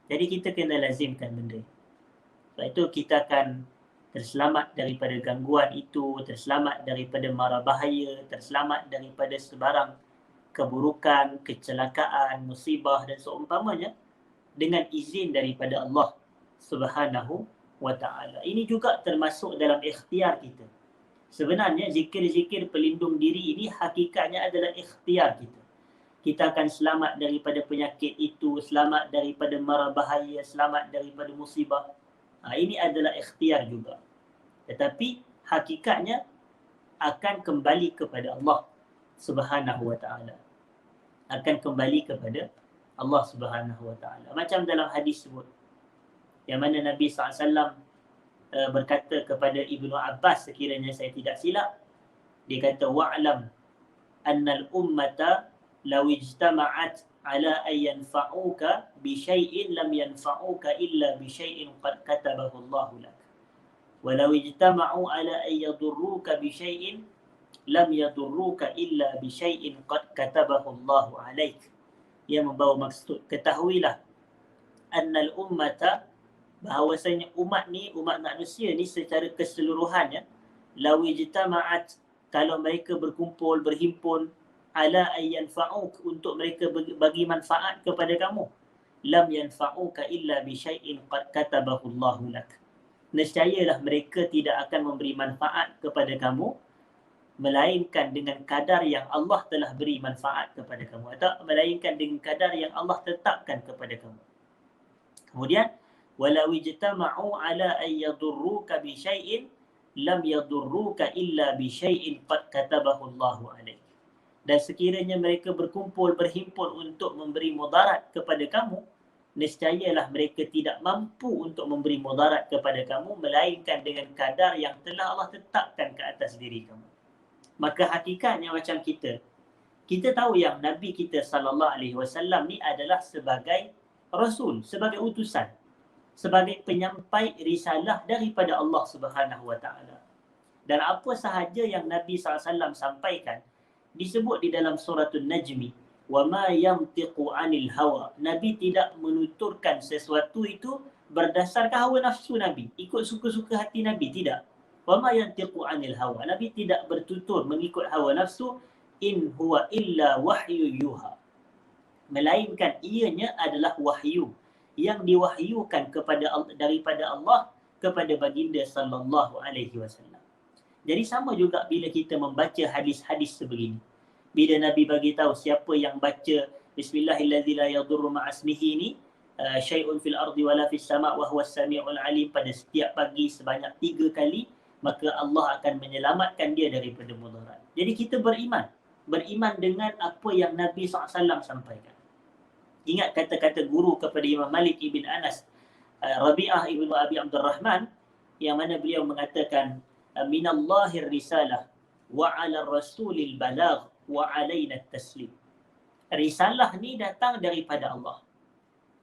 Jadi kita kena lazimkan benda. Sebab itu kita akan terselamat daripada gangguan itu, terselamat daripada mara bahaya, terselamat daripada sebarang keburukan, kecelakaan, musibah dan seumpamanya dengan izin daripada Allah Subhanahu wa ta'ala. Ini juga termasuk dalam ikhtiar kita. Sebenarnya zikir-zikir pelindung diri ini hakikatnya adalah ikhtiar kita. Kita akan selamat daripada penyakit itu, selamat daripada mara bahaya, selamat daripada musibah. Ini adalah ikhtiar juga. Tetapi hakikatnya akan kembali kepada Allah Subhanahu wa ta'ala. Akan kembali kepada Allah Subhanahu wa ta'ala. Macam dalam hadis sebut, yang mana Nabi SAW berkata kepada Ibnu Abbas, sekiranya saya tidak silap, dia kata, wa'lam annal ummata law ijtama'at ala an yanfa'uka bi syai'in lam yanfa'uka illa bi syai'in qad katabahu Allah lak. Walau ijtama'u ala an yadurruka bi syai'in lam yadurruka illa bi syai'in qad katabahu Allah 'alaik. Ia membawa maksud, ketahuilah annal ummata, bahawasanya umat manusia ni secara keseluruhannya, law ijtama'at, kalau mereka berkumpul, berhimpun, ala an yanfa'uk, untuk mereka bagi manfaat kepada kamu, lam yanfa'uka illa bi syai'in qad katabahu Allah lak. Nescayalah mereka tidak akan memberi manfaat kepada kamu melainkan dengan kadar yang Allah telah beri manfaat kepada kamu, atau melainkan dengan kadar yang Allah tetapkan kepada kamu. Kemudian walau ijtama'u ala an yadurruka bi syai'in lam yadurruka illa bi syai'in qad katabahu Allah alaik. Dan sekiranya mereka berhimpun untuk memberi mudarat kepada kamu, nescayalah mereka tidak mampu untuk memberi mudarat kepada kamu melainkan dengan kadar yang telah Allah tetapkan ke atas diri kamu. Maka hakikatnya macam kita tahu yang Nabi kita SAW ni adalah sebagai Rasul, sebagai utusan, sebagai penyampai risalah daripada Allah Subhanahu Wa Taala. Dan apa sahaja yang Nabi SAW sampaikan disebut di dalam suratul Najmi, wa ma yantiqu anil hawa. Nabi tidak menuturkan sesuatu itu berdasarkan hawa nafsu Nabi, ikut suka-suka hati Nabi, tidak. Wa ma yantiqu anil hawa. Nabi tidak bertutur mengikut hawa nafsu, in huwa illa wahyu yuha. Melainkan ianya adalah wahyu yang diwahyukan daripada Allah kepada baginda sallallahu alaihi wasallam. Jadi sama juga bila kita membaca hadis-hadis sebegini. Bila Nabi bagi tahu siapa yang baca Bismillahirrahmanirrahim la yadurru ma'asmihi ni syai'un fil ardi wala fis sama' wa huwas sami'ul alim pada setiap pagi sebanyak 3 kali, maka Allah akan menyelamatkan dia daripada mudarat. Jadi kita beriman dengan apa yang Nabi SAW sampaikan. Ingat kata-kata guru kepada Imam Malik ibn Anas, Rabi'ah ibn Abi Abdurrahman, yang mana beliau mengatakan minallahir risalah wa 'ala rasulil balagh wa 'alaina taslim. Risalah ni datang daripada Allah.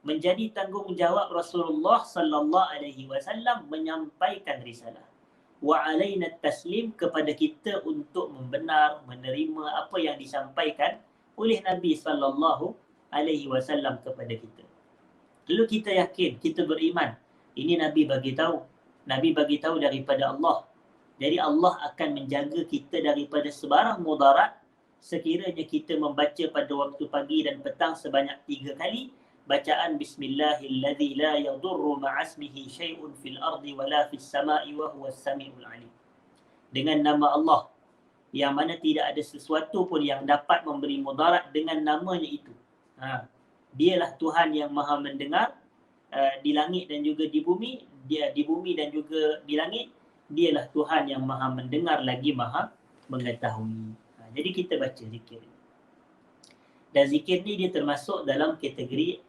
Menjadi tanggungjawab Rasulullah sallallahu alaihi wasallam menyampaikan risalah. Wa 'alaina taslim, kepada kita untuk membenar, menerima apa yang disampaikan oleh Nabi sallallahu alaihi wasallam kepada kita. Lalu kita yakin, kita beriman, ini Nabi bagi tahu daripada Allah. Jadi Allah akan menjaga kita daripada sebarang mudarat sekiranya kita membaca pada waktu pagi dan petang sebanyak 3 kali bacaan Bismillahilladzi la yadurru ma'asmihi syai'un fil ardi wala fis sama'i wa huwas sami'ul alim. Dengan nama Allah yang mana tidak ada sesuatu pun yang dapat memberi mudarat dengan namanya itu. Dialah Tuhan yang Maha mendengar di langit dan juga di bumi. Dia di bumi dan juga di langit. Dialah Tuhan yang Maha mendengar lagi Maha mengetahui. Jadi kita baca zikir. Dan zikir ni dia termasuk dalam kategori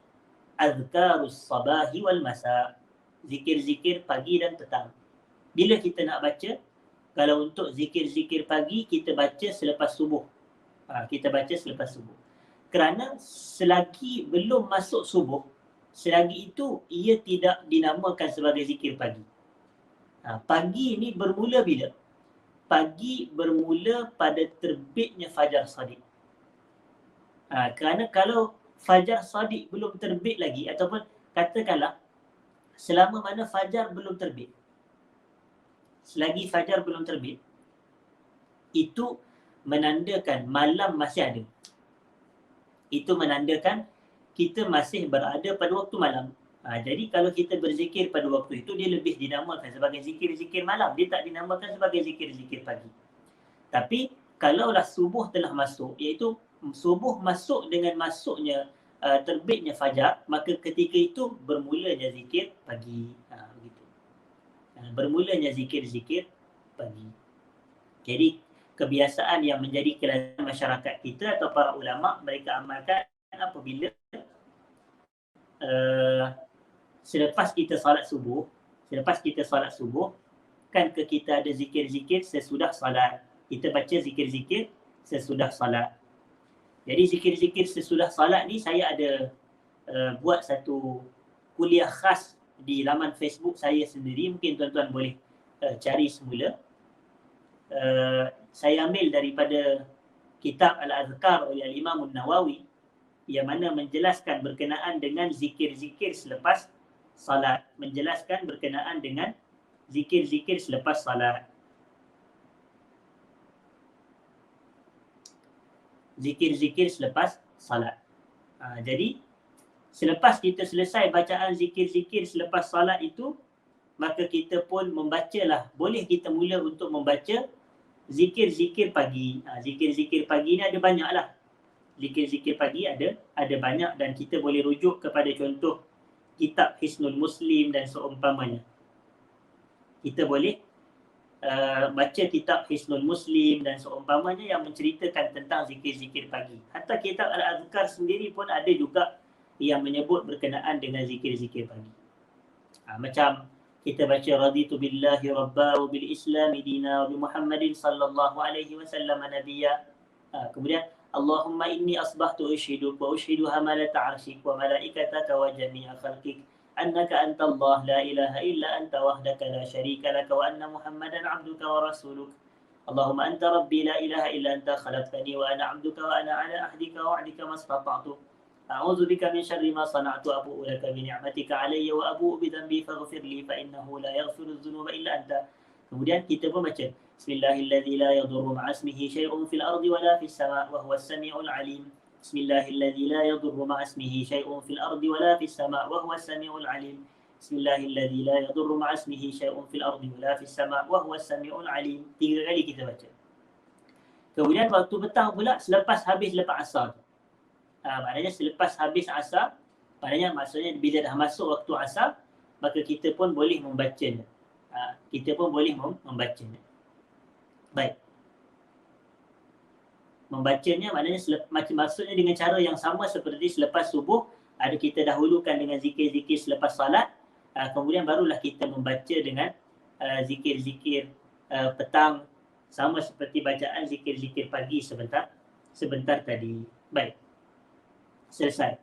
azkarus sabahi wal masa. Zikir-zikir pagi dan petang. Bila kita nak baca, kalau untuk zikir-zikir pagi kita baca selepas subuh. Kita baca selepas subuh. Kerana selagi belum masuk subuh, selagi itu ia tidak dinamakan sebagai zikir pagi. Pagi ni bermula bila? Pagi bermula pada terbitnya fajar sadiq. Kerana kalau fajar sadiq belum terbit lagi, ataupun katakanlah selama mana fajar belum terbit, selagi fajar belum terbit, itu menandakan malam masih ada. Itu menandakan kita masih berada pada waktu malam. Jadi kalau kita berzikir pada waktu itu, dia lebih dinamakan sebagai zikir-zikir malam. Dia tak dinamakan sebagai zikir-zikir pagi. Tapi kalaulah subuh telah masuk, iaitu subuh masuk dengan masuknya terbitnya fajar, maka ketika itu bermulanya zikir pagi. Begitu. Bermulanya zikir-zikir pagi. Jadi kebiasaan yang menjadi kelaziman masyarakat kita atau para ulama, mereka amalkan apabila selepas kita salat subuh, kan kita ada zikir-zikir sesudah salat. Kita baca zikir-zikir sesudah salat. Jadi zikir-zikir sesudah salat ni saya ada buat satu kuliah khas di laman Facebook saya sendiri. Mungkin tuan-tuan boleh cari semula. Saya ambil daripada kitab Al-Azkar oleh Imam Nawawi, yang mana menjelaskan berkenaan dengan zikir-zikir selepas salat, menjelaskan berkenaan dengan zikir-zikir selepas salat. Zikir-zikir selepas salat. Jadi selepas kita selesai bacaan zikir-zikir selepas salat itu, maka kita pun membacalah, boleh kita mula untuk membaca zikir-zikir pagi. Zikir-zikir pagi ni ada banyak lah. Zikir-zikir pagi ada banyak, dan kita boleh rujuk kepada contoh kitab Hisnul Muslim dan seumpamanya. Kita boleh baca kitab Hisnul Muslim dan seumpamanya yang menceritakan tentang zikir-zikir pagi. Hatta kitab Al-Azkar sendiri pun ada juga yang menyebut berkenaan dengan zikir-zikir pagi. Macam kita baca raditu billahi rabba wa bil islami dina wa bi Muhammadin sallallahu alaihi wasallam nabiyya. Kemudian Allahumma inni asbahtu ushidu wa ushidu hamalata arshik wa malaikataka wa jami'a khalqik annaka antallah la ilaha illa anta wahdaka la syarika laka wa anna Muhammadan abduka wa rasuluk. Allahumma anta rabbi la ilaha illa anta khalaqtani wa ana abduka wa ana ala ahdika wa wa'dika mastata'tu. A'udzu bika min syarri ma sana'tu abu'u laka bi ni'matika 'alayya wa abu'u bi dhanbi faghfir li fa innahu la yaghfiru dzunuba illa anta. Kemudian kita pun baca Bismillahilladzi la yadurru ma'a ismihi syai'un fil ardi wa la fis sama' wa huwas sami'ul 'alim. Bismillahilladzi la yadurru ma'a ismihi syai'un fil ardi wa la fis sama' wa huwas sami'ul 'alim. Bismillahilladzi la yadurru ma'a ismihi syai'un fil ardi wa la fis sama' wa huwas sami'ul 'alim. 3 kali kita baca. Kemudian waktu petang pula lepas asar. Maknanya selepas habis asar, maksudnya bila dah masuk waktu asar, maka kita pun boleh membacanya. Membacanya. Baik. Membacanya maknanya maksudnya dengan cara yang sama seperti selepas subuh, ada kita dahulukan dengan zikir-zikir selepas salat, kemudian barulah kita membaca dengan zikir-zikir petang, sama seperti bacaan zikir-zikir pagi sebentar tadi. Baik. Selesai.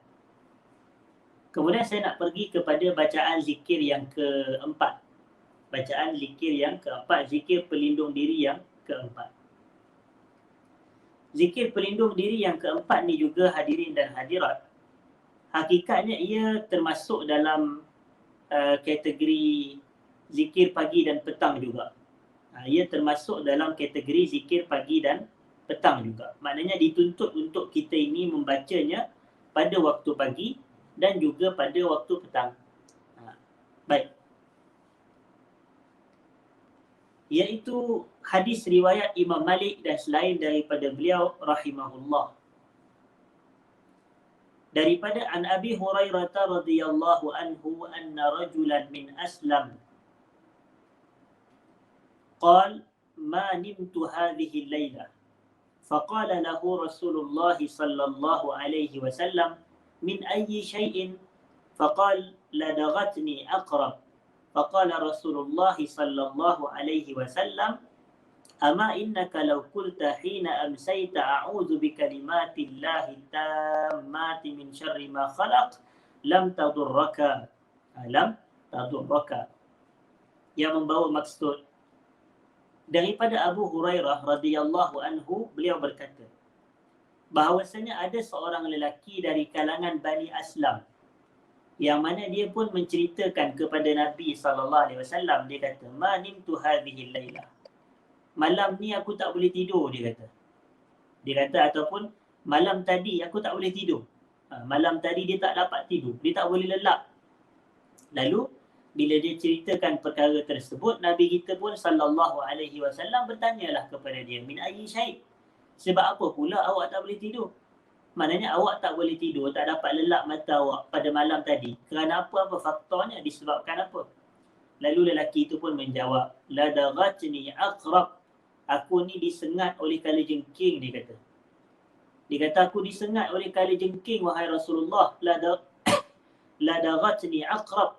Kemudian saya nak pergi kepada bacaan zikir yang keempat. Bacaan zikir yang keempat, zikir pelindung diri yang keempat. Zikir pelindung diri yang keempat ni juga hadirin dan hadirat, hakikatnya ia termasuk dalam kategori zikir pagi dan petang juga. Ia termasuk dalam kategori zikir pagi dan petang juga. Maknanya dituntut untuk kita ini membacanya pada waktu pagi dan juga pada waktu petang. Baik. Iaitu hadis riwayat Imam Malik dan selain daripada beliau rahimahullah. Daripada an Abi Hurairah radhiyallahu anhu anna rajulan min Aslam qala ma nimtu hadhihi al-lailah. فقال له رسول الله صلى الله عليه وسلم من أي شيء؟ فقال لدغتني أقرب. فقال رسول الله صلى الله عليه وسلم أما إنك لو قلت حين أمسيت أعوذ بكلمات الله التامات من شر ما خلق لم تضرك. Yang membawa maksud daripada Abu Hurairah radhiyallahu anhu, beliau berkata bahawasanya ada seorang lelaki dari kalangan Bani Aslam yang mana dia pun menceritakan kepada Nabi SAW. Dia kata, ma nimtu hadhihi lailah. Malam ni aku tak boleh tidur, dia kata ataupun malam tadi aku tak boleh tidur. Malam tadi dia tak dapat tidur, dia tak boleh lelap. Lalu bila dia ceritakan perkara tersebut, Nabi kita pun sallallahu alaihi wasallam bertanyalah kepada dia, min ayyi syai'? Sebab apa pula awak tak boleh tidur? Maknanya awak tak boleh tidur, tak dapat lelap mata awak pada malam tadi. Kerana apa faktornya, disebabkan apa? Lalu lelaki itu pun menjawab, la daghatni aqrab. Aku ni disengat oleh kalajengking, dia kata. Dia kata aku disengat oleh kalajengking wahai Rasulullah. La daghatni aqrab.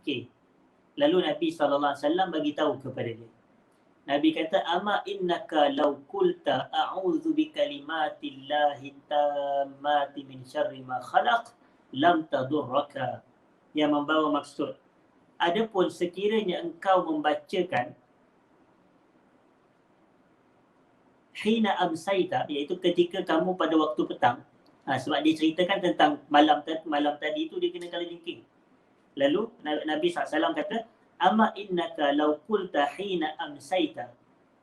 Okey. Lalu Nabi SAW bagi tahu kepada dia. Nabi kata, ama innaka law qulta a'udzu bikalimatillahi tammati min syarri ma khalaq lam tadurraka. Yang membawa maksud, adapun sekiranya engkau membacakan hina amsaita, iaitu ketika kamu pada waktu petang. Sebab dia ceritakan tentang malam tadi itu dia kena kalajengking. Lalu Nabi SAW kata, amma innaka law qulta hina amsaita.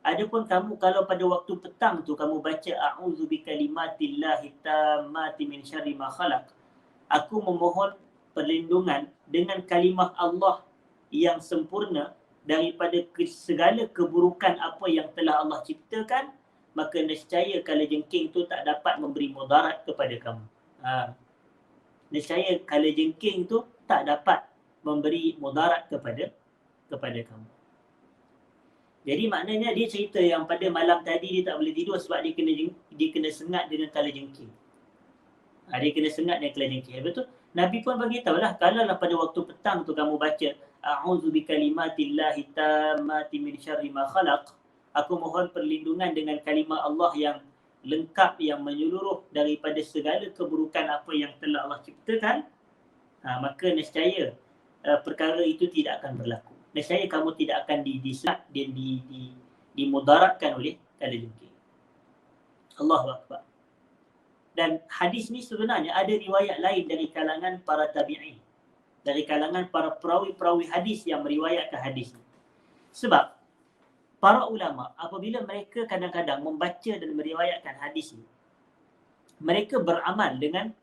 Adapun kamu kalau pada waktu petang tu kamu baca a'udzu bikalimatillahi tammati min syarri ma khalaq. Aku memohon perlindungan dengan kalimah Allah yang sempurna daripada segala keburukan apa yang telah Allah ciptakan, maka nescaya kalajengking tu tak dapat memberi mudarat kepada kamu. Nescaya kalajengking tu tak dapat memberi mudarat kepada kamu. Jadi maknanya dia cerita yang pada malam tadi dia tak boleh tidur sebab dia kena sengat dengan kalajengking. Dia kena sengat dengan kalajengking. Lepas tu Nabi pun bagi tahulah, kalaulah pada waktu petang tu kamu baca a'udzu bikalimatillahi tammati min syarri ma khalaq, aku mohon perlindungan dengan kalimah Allah yang lengkap, yang menyeluruh daripada segala keburukan apa yang telah Allah ciptakan, maka nescaya perkara itu tidak akan berlaku. Nescaya kamu tidak akan disengat dan dimudaratkan oleh kalajengking. Allahu Akbar. Dan hadis ni sebenarnya ada riwayat lain dari kalangan para tabi'in, dari kalangan para perawi-perawi hadis yang meriwayatkan hadis ni. Sebab para ulama apabila mereka kadang-kadang membaca dan meriwayatkan hadis ni, mereka beramal dengan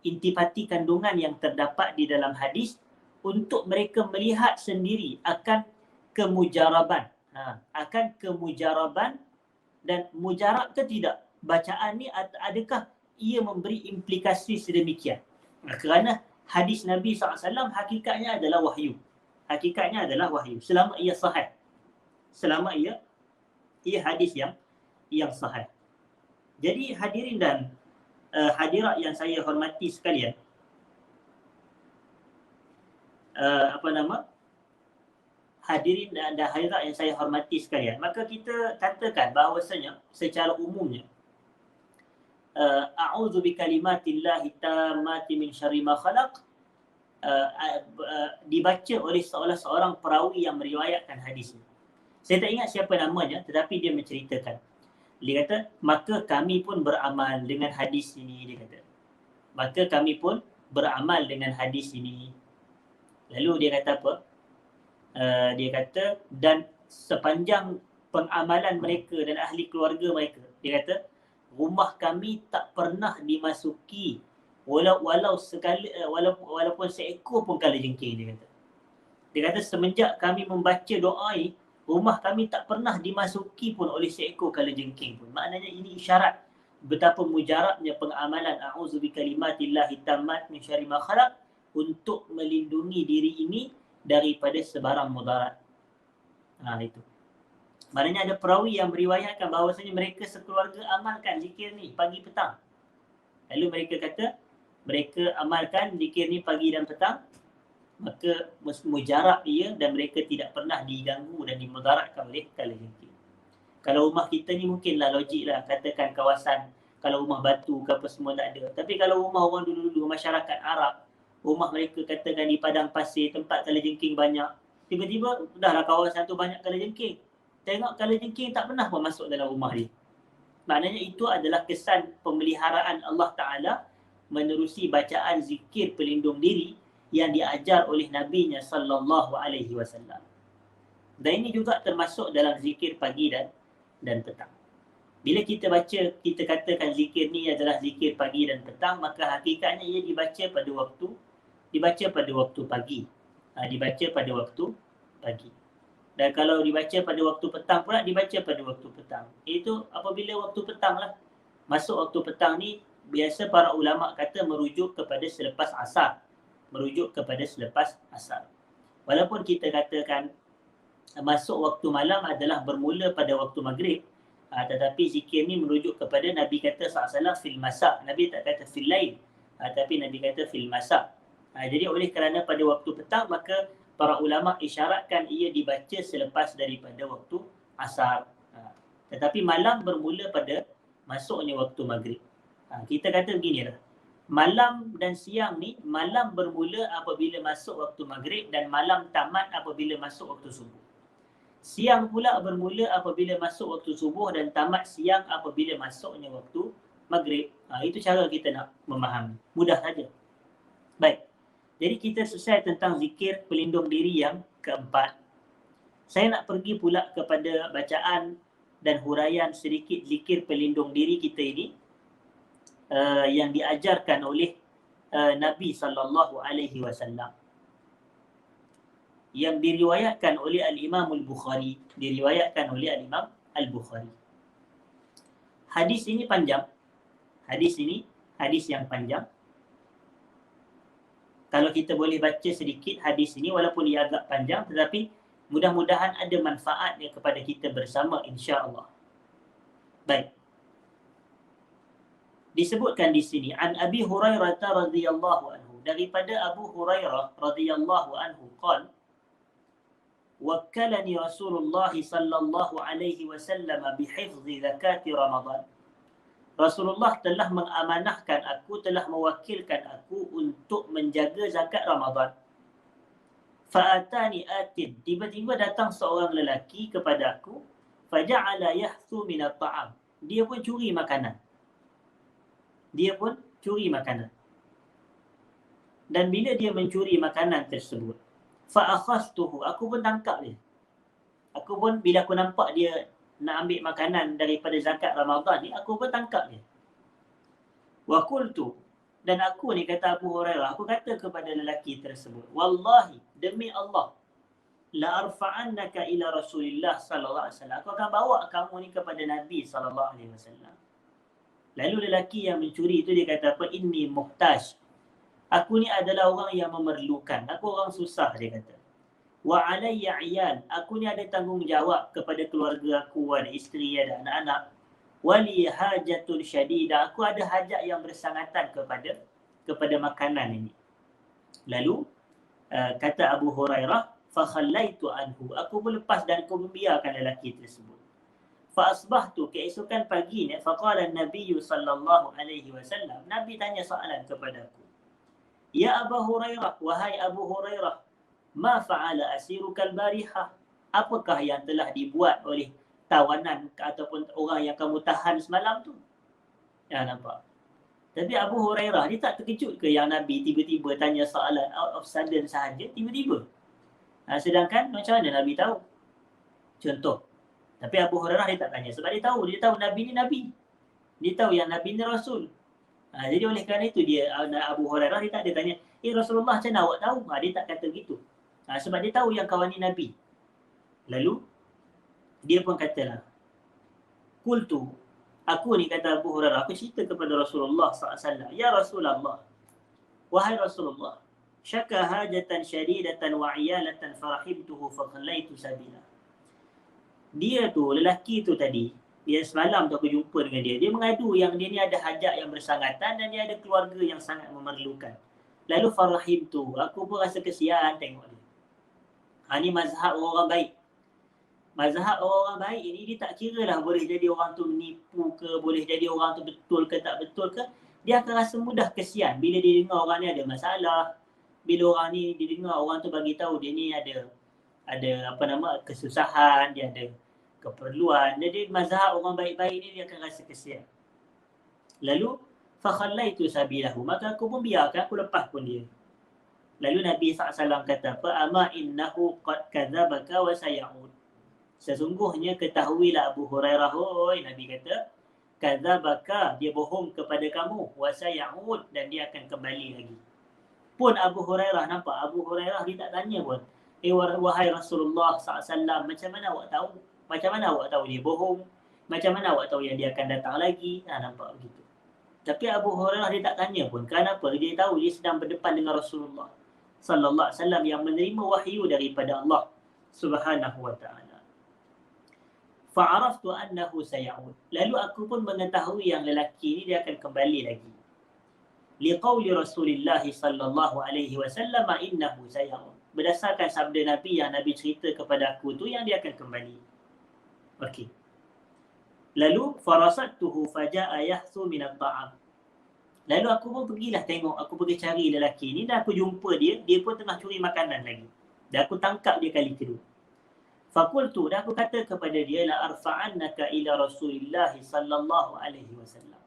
intipati kandungan yang terdapat di dalam hadis untuk mereka melihat sendiri akan kemujaraban. Akan kemujaraban dan mujarab ke tidak bacaan ni, adakah ia memberi implikasi sedemikian. Kerana hadis Nabi SAW hakikatnya adalah wahyu. Hakikatnya adalah wahyu. Selama ia sahih. Selama ia hadis yang sahih. Jadi hadirin dan hadirat yang saya hormati sekalian, hadirin dan hadirat yang saya hormati sekalian, maka kita katakan bahawasanya secara umumnya a'udzu bikalimatillahi tammati min syarri ma khalaq dibaca oleh seorang perawi yang meriwayatkan hadis ini. Saya tak ingat siapa namanya, tetapi dia menceritakan. Dia kata, maka kami pun beramal dengan hadis ini. Dia kata, maka kami pun beramal dengan hadis ini. Lalu dia kata apa? Dia kata, dan sepanjang pengamalan mereka dan ahli keluarga mereka, dia kata, rumah kami tak pernah dimasuki walaupun seekor pun kalajengking, dia kata. Dia kata semenjak kami membaca doa ini, rumah kami tak pernah dimasuki pun oleh seekor kalajengking pun. Maknanya ini isyarat betapa mujarabnya pengamalan a'udzu bikalimatillahi tammat min syarri ma khalaq untuk melindungi diri ini daripada sebarang mudarat. Itu. Maknanya ada perawi yang meriwayatkan bahawasanya mereka sekeluarga amalkan zikir ni pagi petang. Lalu mereka kata mereka amalkan zikir ni pagi dan petang, maka mujarab ia dan mereka tidak pernah diganggu dan dimudaratkan oleh kalajengking. Kalau rumah kita ni mungkinlah logik lah, katakan kawasan, kalau rumah batu ke apa semua tak ada. Tapi kalau rumah orang dulu-dulu, masyarakat Arab, rumah mereka katakan di padang pasir, tempat kalajengking banyak, tiba-tiba dahlah kawasan tu banyak kalajengking. Tengok kalajengking tak pernah pun masuk dalam rumah dia. Maknanya itu adalah kesan pemeliharaan Allah Ta'ala menerusi bacaan zikir pelindung diri yang diajar oleh Nabi-Nya sallallahu alaihi wasallam. Dan ini juga termasuk dalam zikir pagi dan petang. Bila kita baca, kita katakan zikir ni adalah zikir pagi dan petang, maka hakikatnya ia dibaca pada waktu pagi. Dibaca pada waktu pagi. Dan kalau dibaca pada waktu petang pula, dibaca pada waktu petang. Itu apabila waktu petang lah. Masuk waktu petang ni, biasa para ulama kata merujuk kepada selepas asar. Walaupun kita katakan masuk waktu malam adalah bermula pada waktu maghrib, tetapi zikir ni merujuk kepada Nabi kata SAW fil masa'. Nabi tak kata fil lail, tapi Nabi kata fil masa'. Jadi oleh kerana pada waktu petang, maka para ulama isyaratkan ia dibaca selepas daripada waktu asar. Tetapi malam bermula pada masuknya waktu maghrib. Kita kata beginilah. Malam dan siang ni, malam bermula apabila masuk waktu maghrib dan malam tamat apabila masuk waktu subuh. Siang pula bermula apabila masuk waktu subuh dan tamat siang apabila masuknya waktu maghrib. Itu cara kita nak memahami. Mudah saja. Baik. Jadi kita selesai tentang zikir pelindung diri yang keempat. Saya nak pergi pula kepada bacaan dan huraian sedikit zikir pelindung diri kita ini yang diajarkan oleh Nabi SAW. Yang diriwayatkan oleh Al-Imam Al-Bukhari. Hadis ini panjang. Hadis yang panjang. Kalau kita boleh baca sedikit hadis ini, walaupun ia agak panjang, tetapi Mudah-mudahan ada manfaatnya kepada kita bersama, insya-Allah. Baik. Disebutkan di sini an Abi Hurairah radhiyallahu anhu, daripada Abu Hurairah radhiyallahu anhu qala wakkalani Rasulullah sallallahu alaihi wasallam bihifzi zakat Ramadan. Rasulullah telah mengamanahkan aku, telah mewakilkan aku untuk menjaga zakat Ramadan. Fa'atani atin, tiba-tiba datang seorang lelaki kepada aku, faja'ala yahthu min at-ta'am. Dia pun curi makanan. Dan bila dia mencuri makanan tersebut, fa'akhastuhu, aku pun tangkap dia. Bila aku nampak dia nak ambil makanan daripada zakat Ramadan ni, aku pun tangkap dia. Wa qultu, dan aku ni, kata Abu Hurairah, aku kata kepada lelaki tersebut, wallahi, demi Allah, la arfa'annaka ila Rasulillah sallallahu alaihi wasallam. Aku akan bawa kamu ni kepada Nabi sallallahu alaihi wasallam. Lalu lelaki yang mencuri itu dia kata apa? Inni muhtaj. Aku ni adalah orang yang memerlukan. Aku orang susah, dia kata. Wa alayya iyal. Aku ni ada tanggungjawab kepada keluarga aku, ada isteri, ada anak-anak. Wali hajatun syadida. Aku ada hajat yang bersangatan kepada makanan ini. Lalu kata Abu Hurairah, fa khallaitu anhu. Aku berlepas dan aku membiarkan lelaki tersebut. Fa asbahtu, keesokan paginya, faqala an-nabiy sallallahu alaihi wasallam, Nabi tanya soalan kepada aku. Ya Abu Hurairah, wahai Abu Hurairah, ma fa'ala asiruka al-barihah? Apakah yang telah dibuat oleh tawanan ataupun orang yang kamu tahan semalam tu? Ya, nampak. Tapi Abu Hurairah, dia tak terkejut ke yang Nabi tiba-tiba tanya soalan out of sudden sahaja, tiba-tiba? Sedangkan macam mana Nabi tahu? Contoh, tapi Abu Hurairah dia tak tanya sebab dia tahu Nabi ni Nabi. Dia tahu yang Nabi ni Rasul. Jadi oleh kerana itu dia, Abu Hurairah dia tak ada tanya, Rasulullah macam mana awak tahu? Dia tak kata gitu. Sebab dia tahu yang kawan ni Nabi. Lalu dia pun katalah, qultu, aku ni, kata Abu Hurairah, aku cerita kepada Rasulullah SAW, ya Rasulullah, wahai Rasulullah, syaka hajatan syadidatan wa iyalatan farahimtuhu fakhallaitu sabila. Dia tu, lelaki tu tadi, dia semalam tu aku jumpa dengan dia, dia mengadu yang dia ni ada hajat yang bersangatan dan dia ada keluarga yang sangat memerlukan. Lalu farahimtu, aku pun rasa kesian tengok dia. Ni mazhab orang baik. Mazhab orang baik ini, dia tak kira lah boleh jadi orang tu menipu ke, boleh jadi orang tu betul ke tak betul ke, dia akan rasa mudah kesian bila dia dengar orang ni ada masalah, bila orang ni dia dengar orang tu bagi tahu dia ni ada kesusahan, dia ada keperluan. Jadi mazhab orang baik-baik ni dia akan rasa kesian. Lalu fa khallaitu sabilahu, maka aku pun biarkan, aku lepas pun dia. Lalu Nabi SAW kata apa? Ama innahu qad kadzabaka wa sayauд. Sesungguhnya ketahuilah Abu Hurairah, Nabi kata, kadzabaka, dia bohong kepada kamu, wa sayauд, dan dia akan kembali lagi. Pun Abu Hurairah, nampak Abu Hurairah dia tak tanya pun, wahai Rasulullah SAW, macam mana awak tahu? Macam mana awak tahu dia bohong? Macam mana awak tahu yang dia akan datang lagi? Nampak begitu. Tapi Abu Hurairah dia tak tanya pun. Kenapa? Dia tahu dia sedang berdepan dengan Rasulullah sallallahu alaihi wasallam yang menerima wahyu daripada Allah Subhanahu wa taala. Fa'araftu annahu sayauд. Lalu aku pun mengetahui yang lelaki ni dia akan kembali lagi. Liqauli Rasulillah sallallahu alaihi wasallam innahu sayauд. Berdasarkan sabda Nabi yang Nabi cerita kepada aku tu yang dia akan kembali. Okey. Lalu farasatuhu faja'a yahthu min at-ta'am. Lalu aku pun pergilah tengok, aku pergi cari lelaki ni dan aku jumpa dia pun tengah curi makanan lagi. Dan aku tangkap dia kali kedua. Faqultu, dan aku kata kepada dia, la arfa'annaka ila Rasulillah sallallahu alaihi wasallam.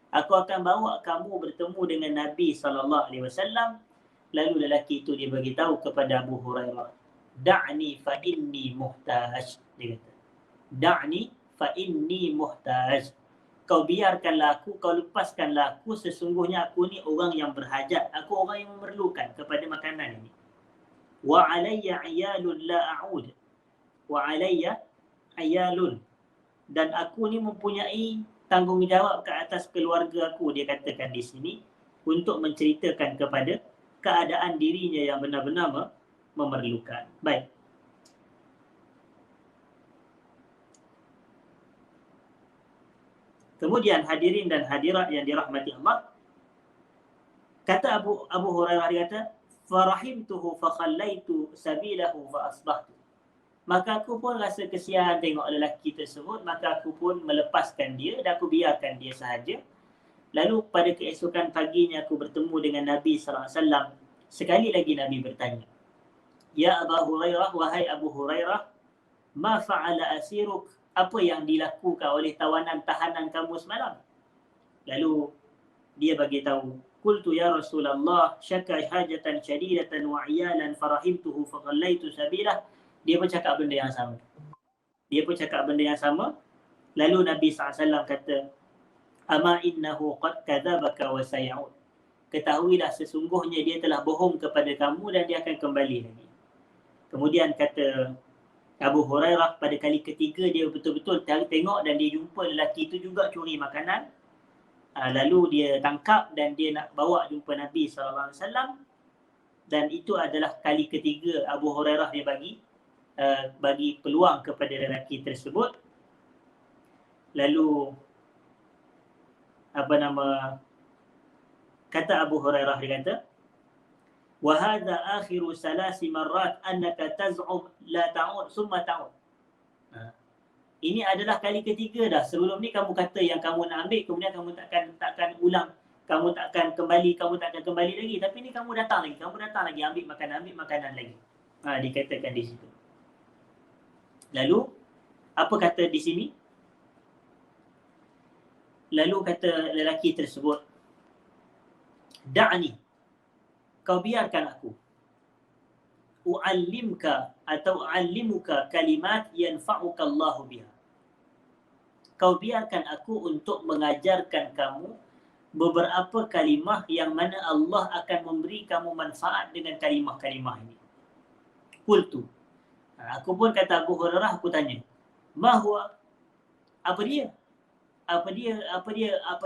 Aku akan bawa kamu bertemu dengan Nabi sallallahu alaihi wasallam. Lalu lelaki itu dia bagi tahu kepada Abu Hurairah, da'ni fa inni muhtaj. Dia kata, da'ni fa inni muhtaj. Kau biarkanlah aku, kau lepaskanlah aku, sesungguhnya aku ni orang yang berhajat, aku orang yang memerlukan kepada makanan ini. Wa alayya iyalun la a'ud. Wa alayya iyalun. Dan aku ni mempunyai tanggungjawab ke atas keluarga aku, dia katakan di sini, untuk menceritakan kepada keadaan dirinya yang benar-benar memerlukan. Baik. Kemudian hadirin dan hadirat yang dirahmati Allah, kata Abu Hurairah, dia kata, farahimtuhu fakhallaitu sabilahu fa asbahtu. Maka aku pun rasa kesian tengok lelaki tersebut, maka aku pun melepaskan dia dan aku biarkan dia sahaja. Lalu pada keesokan paginya aku bertemu dengan Nabi SAW. Sekali lagi Nabi bertanya, Ya Abu Hurairah, wahai Abu Hurairah, ma fa'ala asiruk, apa yang dilakukan oleh tahanan kamu semalam? Lalu dia bagi tahu, qultu ya Rasulullah, syaka hajatan syadidatan wa iyalan farahimtuhu faghallaitu sabilah. Dia pun cakap benda yang sama. Lalu Nabi SAW kata, ama innahu qad kadzabaka wa sayauд. Ketahuilah sesungguhnya dia telah bohong kepada kamu dan dia akan kembali lagi. Kemudian kata Abu Hurairah, pada kali ketiga dia betul-betul tengok dan dia jumpa lelaki itu juga curi makanan. Lalu dia tangkap dan dia nak bawa jumpa Nabi SAW. Dan itu adalah kali ketiga Abu Hurairah dia bagi peluang kepada lelaki tersebut. Lalu kata Abu Hurairah, dia kata, wa hadha akhiru salasi marrat annaka taz'um la ta'ud summa ta'ud. Ini adalah kali ketiga dah. Sebelum ni kamu kata yang kamu nak ambil, kemudian kamu takkan ulang, kamu takkan kembali lagi. Tapi ni kamu datang lagi ambil makanan lagi. Dikatakan di situ. Lalu apa kata di sini? Lalu kata lelaki tersebut, da'ni, kau biarkan aku, u'allimuka kalimat yanfa'uka Allahu biha. Kau biarkan aku untuk mengajarkan kamu beberapa kalimah yang mana Allah akan memberi kamu manfaat dengan kalimah-kalimah ini. Qultu, aku pun kata Abu Hurairah, aku tanya, ma huwa, apa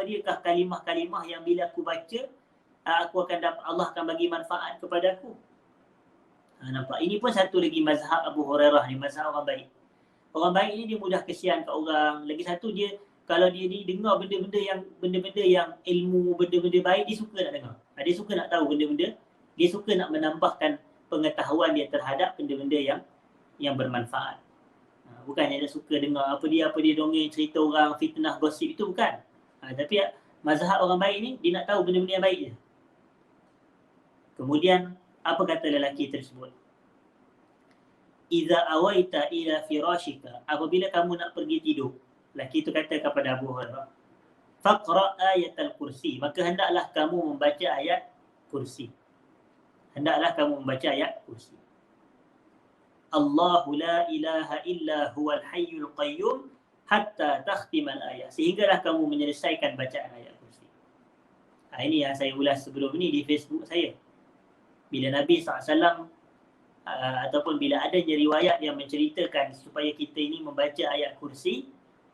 diakah kalimah-kalimah yang bila aku baca Allah akan bagi manfaat kepada aku. Nampak, ini pun satu lagi mazhab Abu Hurairah ni, mazhab orang baik. Orang baik ni dia mudah kesian kat orang. Lagi satu, dia kalau dia dengar benda-benda yang ilmu, benda-benda baik, dia suka nak dengar. Dia suka nak tahu benda-benda, dia suka nak menambahkan pengetahuan dia terhadap benda-benda yang bermanfaat. Bukannya dia suka dengar apa dia dongeng, cerita orang, fitnah, gosip, itu bukan. Tapi mazhab orang baik ni, dia nak tahu benda-benda yang baik je. Kemudian apa kata lelaki tersebut? Iza awaita ila firashika, apabila kamu nak pergi tidur, lelaki itu kata kepada Abu Hurairah, faqra ayatal kursi, maka hendaklah kamu membaca ayat kursi. Allahu la ilaha illa huwal hayyul qayyum hatta takhtimal ayat, sehinggalah kamu menyelesaikan bacaan ayat kursi. Ini yang saya ulas sebelum ni di Facebook saya. Bila Nabi SAW ataupun bila adanya riwayat yang menceritakan supaya kita ini membaca ayat kursi,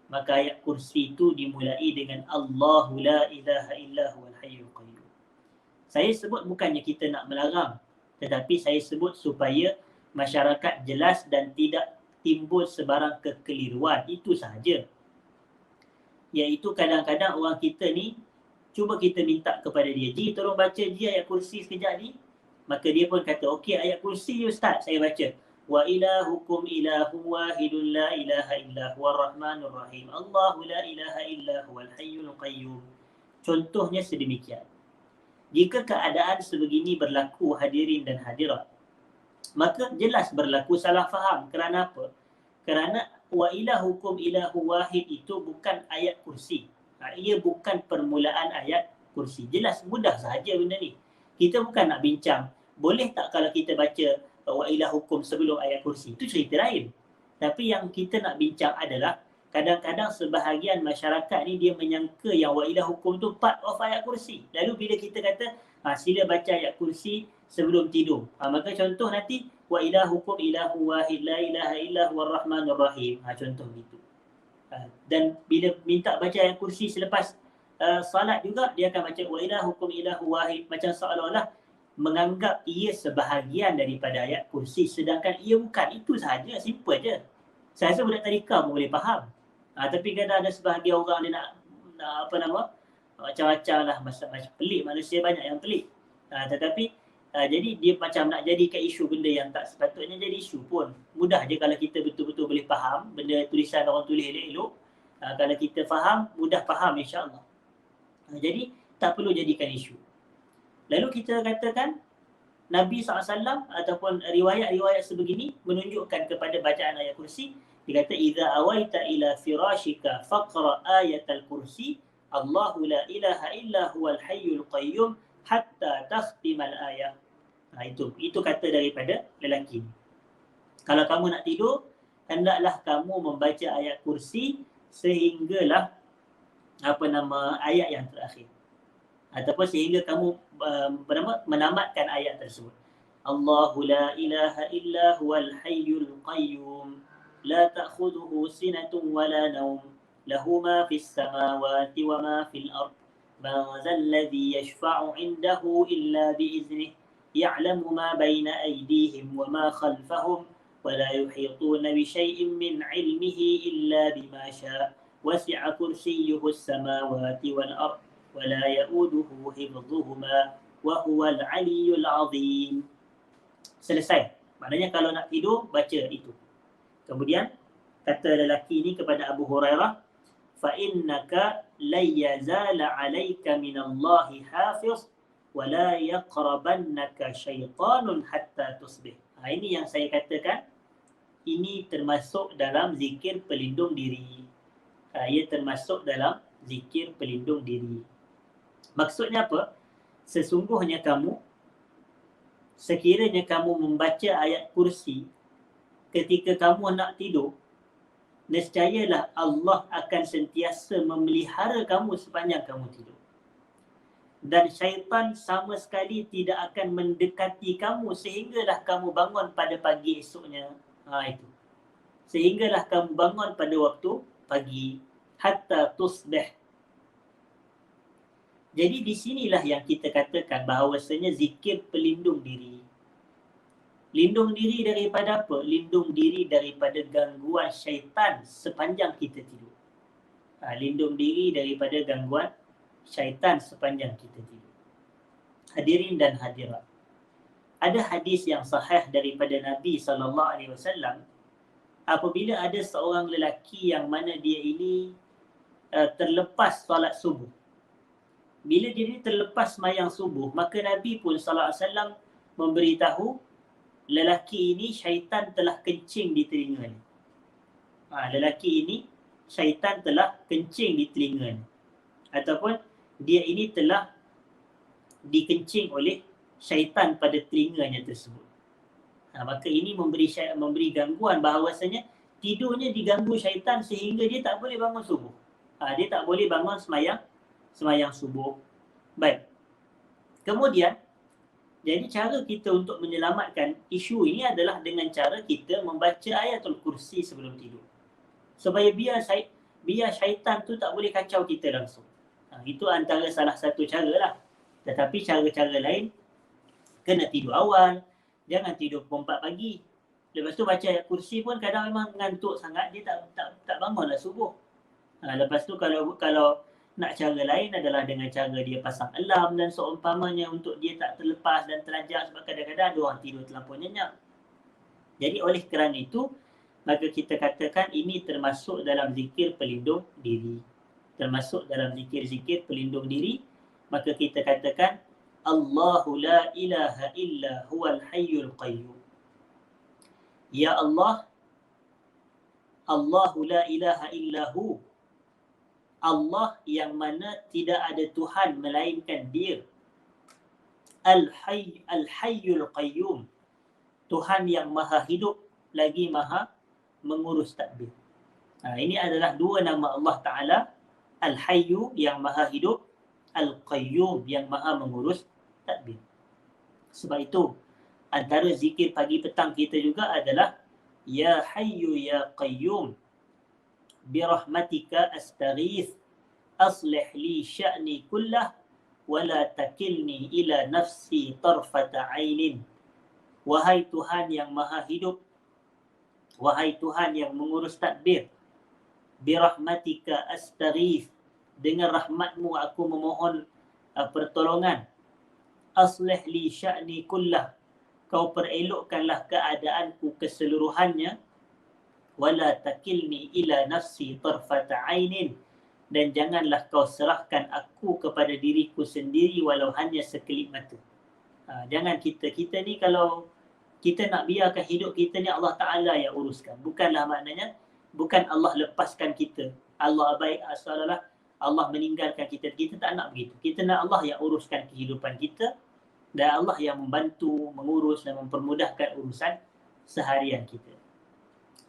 maka ayat kursi itu dimulai dengan Allahu la ilaha illa huwal hayyul qayyum. Saya sebut bukannya kita nak melarang, tetapi saya sebut supaya masyarakat jelas dan tidak timbul sebarang kekeliruan, itu sahaja. Iaitu kadang-kadang orang kita ni, cuba kita minta kepada dia, Ji tolong baca ayat kursi sekejap ni. Maka dia pun kata, okey, ayat kursi Ustaz, saya baca. Wa ilahukum ilahu wahidun la ilaha illa huwar rahmanur rahim. Allahu la ilaha illa huwal hayyul qayyum. Contohnya sedemikian. Jika keadaan sebegini berlaku, hadirin dan hadirat, maka jelas berlaku salah faham. Kerana apa? Kerana wa ilahukum ilahu wahid itu bukan ayat kursi. Ia bukan permulaan ayat kursi. Jelas, mudah sahaja benda ni. Kita bukan nak bincang, boleh tak kalau kita baca wa ilahukum sebelum ayat kursi? Itu cerita lain. Tapi yang kita nak bincang adalah, kadang-kadang sebahagian masyarakat ni dia menyangka yang wa ilahukum tu part of ayat kursi. Lalu bila kita kata, sila baca ayat kursi sebelum tidur. Maka contoh nanti, wa ilahukum ilahu wahid la ilaha illa huwar rahmanur rahim. Contoh gitu. Dan bila minta baca ayat kursi selepas salat juga, dia akan baca wa ilahukum ilahu wahid, macam seolah-olah menganggap ia sebahagian daripada ayat kursi, sedangkan ia bukan. Itu sahaja, simple je. Saya rasa budak tadika pun boleh faham. Tapi kadang ada sebahagian orang dia macam-macam lah, macam pelik, manusia banyak yang pelik. Tetapi jadi dia macam nak jadikan isu benda yang tak sepatutnya jadi isu pun. Mudah je kalau kita betul-betul boleh faham benda tulisan orang tulis elok-elok. Kalau kita faham, mudah faham insya-Allah. Jadi tak perlu jadikan isu. Lalu kita katakan Nabi SAW ataupun riwayat-riwayat sebegini menunjukkan kepada bacaan ayat kursi. Dia kata, "Idza awaita ila firashika faqra ayatal kursi, Allahu la ilaha illa huwal hayyul qayyum hatta takhtimal ayah." Itu kata daripada lelaki. Kalau kamu nak tidur, hendaklah kamu membaca ayat kursi sehinggalah ayat yang terakhir. Ataupun sehingga kamu menamatkan ayat tersebut. Allahu la ilaha illa huwal hayyul qayyum la ta'khudhuhu sinatun wa la nawm lahu ma fis samawati wa ma fil ard man zal ladzi yashfa'u 'indahu illa bi idznihi ya'lamu ma baina aydihim wa ma khalfahum wa la yuhituna bi shay'in min 'ilmihi illa bima syaa wasi'a kursiyyuhu as-samawati wal ard wa la ya'uduhu hifdhuhuma wa huwal 'aliyyul 'azim. Selesai. Maknanya kalau nak tidur, baca itu. Kemudian kata lelaki ini kepada Abu Hurairah, fa innaka la yazala 'alaika minallahi hafiz wa la yaqrabannaka syaitanun hatta tusbih. Ini yang saya katakan, ini termasuk dalam zikir pelindung diri. Ia termasuk dalam zikir pelindung diri. Maksudnya apa? Sesungguhnya kamu, sekiranya kamu membaca ayat kursi ketika kamu nak tidur, nescayalah Allah akan sentiasa memelihara kamu sepanjang kamu tidur. Dan syaitan sama sekali tidak akan mendekati kamu sehinggalah kamu bangun pada pagi esoknya. Itu. Sehinggalah kamu bangun pada waktu pagi. Hatta tusbih. Jadi di sinilah yang kita katakan bahawasanya zikir pelindung diri. Lindung diri daripada apa? Lindung diri daripada gangguan syaitan sepanjang kita tidur. Lindung diri daripada gangguan syaitan sepanjang kita tidur. Hadirin dan hadirat. Ada hadis yang sahih daripada Nabi SAW, apabila ada seorang lelaki yang mana dia ini terlepas solat subuh. Bila dia ini terlepas sembahyang subuh, maka Nabi pun SAW memberitahu lelaki ini syaitan telah kencing di telinganya. Lelaki ini syaitan telah kencing di telinganya. Ataupun dia ini telah dikencing oleh syaitan pada telinganya tersebut. Maka ini memberi gangguan bahawasanya tidurnya diganggu syaitan sehingga dia tak boleh bangun subuh. Dia tak boleh bangun sembahyang subuh. Baik. Kemudian, jadi cara kita untuk menyelamatkan isu ini adalah dengan cara kita membaca ayatul kursi sebelum tidur. Supaya biar syaitan tu tak boleh kacau kita langsung. Itu antara salah satu cara lah. Tetapi cara-cara lain, kena tidur awal. Jangan tidur pukul 4 pagi. Lepas tu baca ayat kursi pun kadang memang ngantuk sangat, dia tak bangunlah subuh. Lepas tu kalau nak cara lain adalah dengan cara dia pasang alarm dan seumpamanya untuk dia tak terlepas dan terlajak, sebab kadang-kadang ada orang tidur terlampau nyenyak. Jadi oleh kerana itu, maka kita katakan ini termasuk dalam zikir pelindung diri. Termasuk dalam zikir-zikir pelindung diri, maka kita katakan Allahu la ilaha illa huwal hayyul qayyum. Ya Allah, Allahu la ilaha illahu, Allah yang mana tidak ada Tuhan melainkan Dia. Al-Hayyul Qayyum, Tuhan yang maha hidup lagi maha mengurus tadbir. Ini adalah dua nama Allah Ta'ala. Al-Hayyu yang maha hidup, Al-Qayyum yang maha mengurus tadbir. Sebab itu antara zikir pagi petang kita juga adalah Ya Hayyu Ya Qayyum birahmatika astaghith aslih li sya'ni kullah wa la takilni ila nafsi tarfata ainin. Wahai Tuhan yang maha hidup, wahai Tuhan yang mengurus tadbir, birahmatika astaghith, dengan rahmatmu aku memohon pertolongan. Aslih li sya'ni kullah, kau perelokkanlah keadaanku keseluruhannya. Wala takilni ila nafsi tarfata ainin, dan janganlah kau serahkan aku kepada diriku sendiri walau hanya sekelip mata. Jangan kita ni, kalau kita nak biarkan hidup kita ni Allah Ta'ala yang uruskan. Bukanlah maknanya, bukan Allah lepaskan kita, Allah baik asalah Allah meninggalkan kita. Kita tak nak begitu. Kita nak Allah yang uruskan kehidupan kita, dan Allah yang membantu, mengurus dan mempermudahkan urusan seharian kita.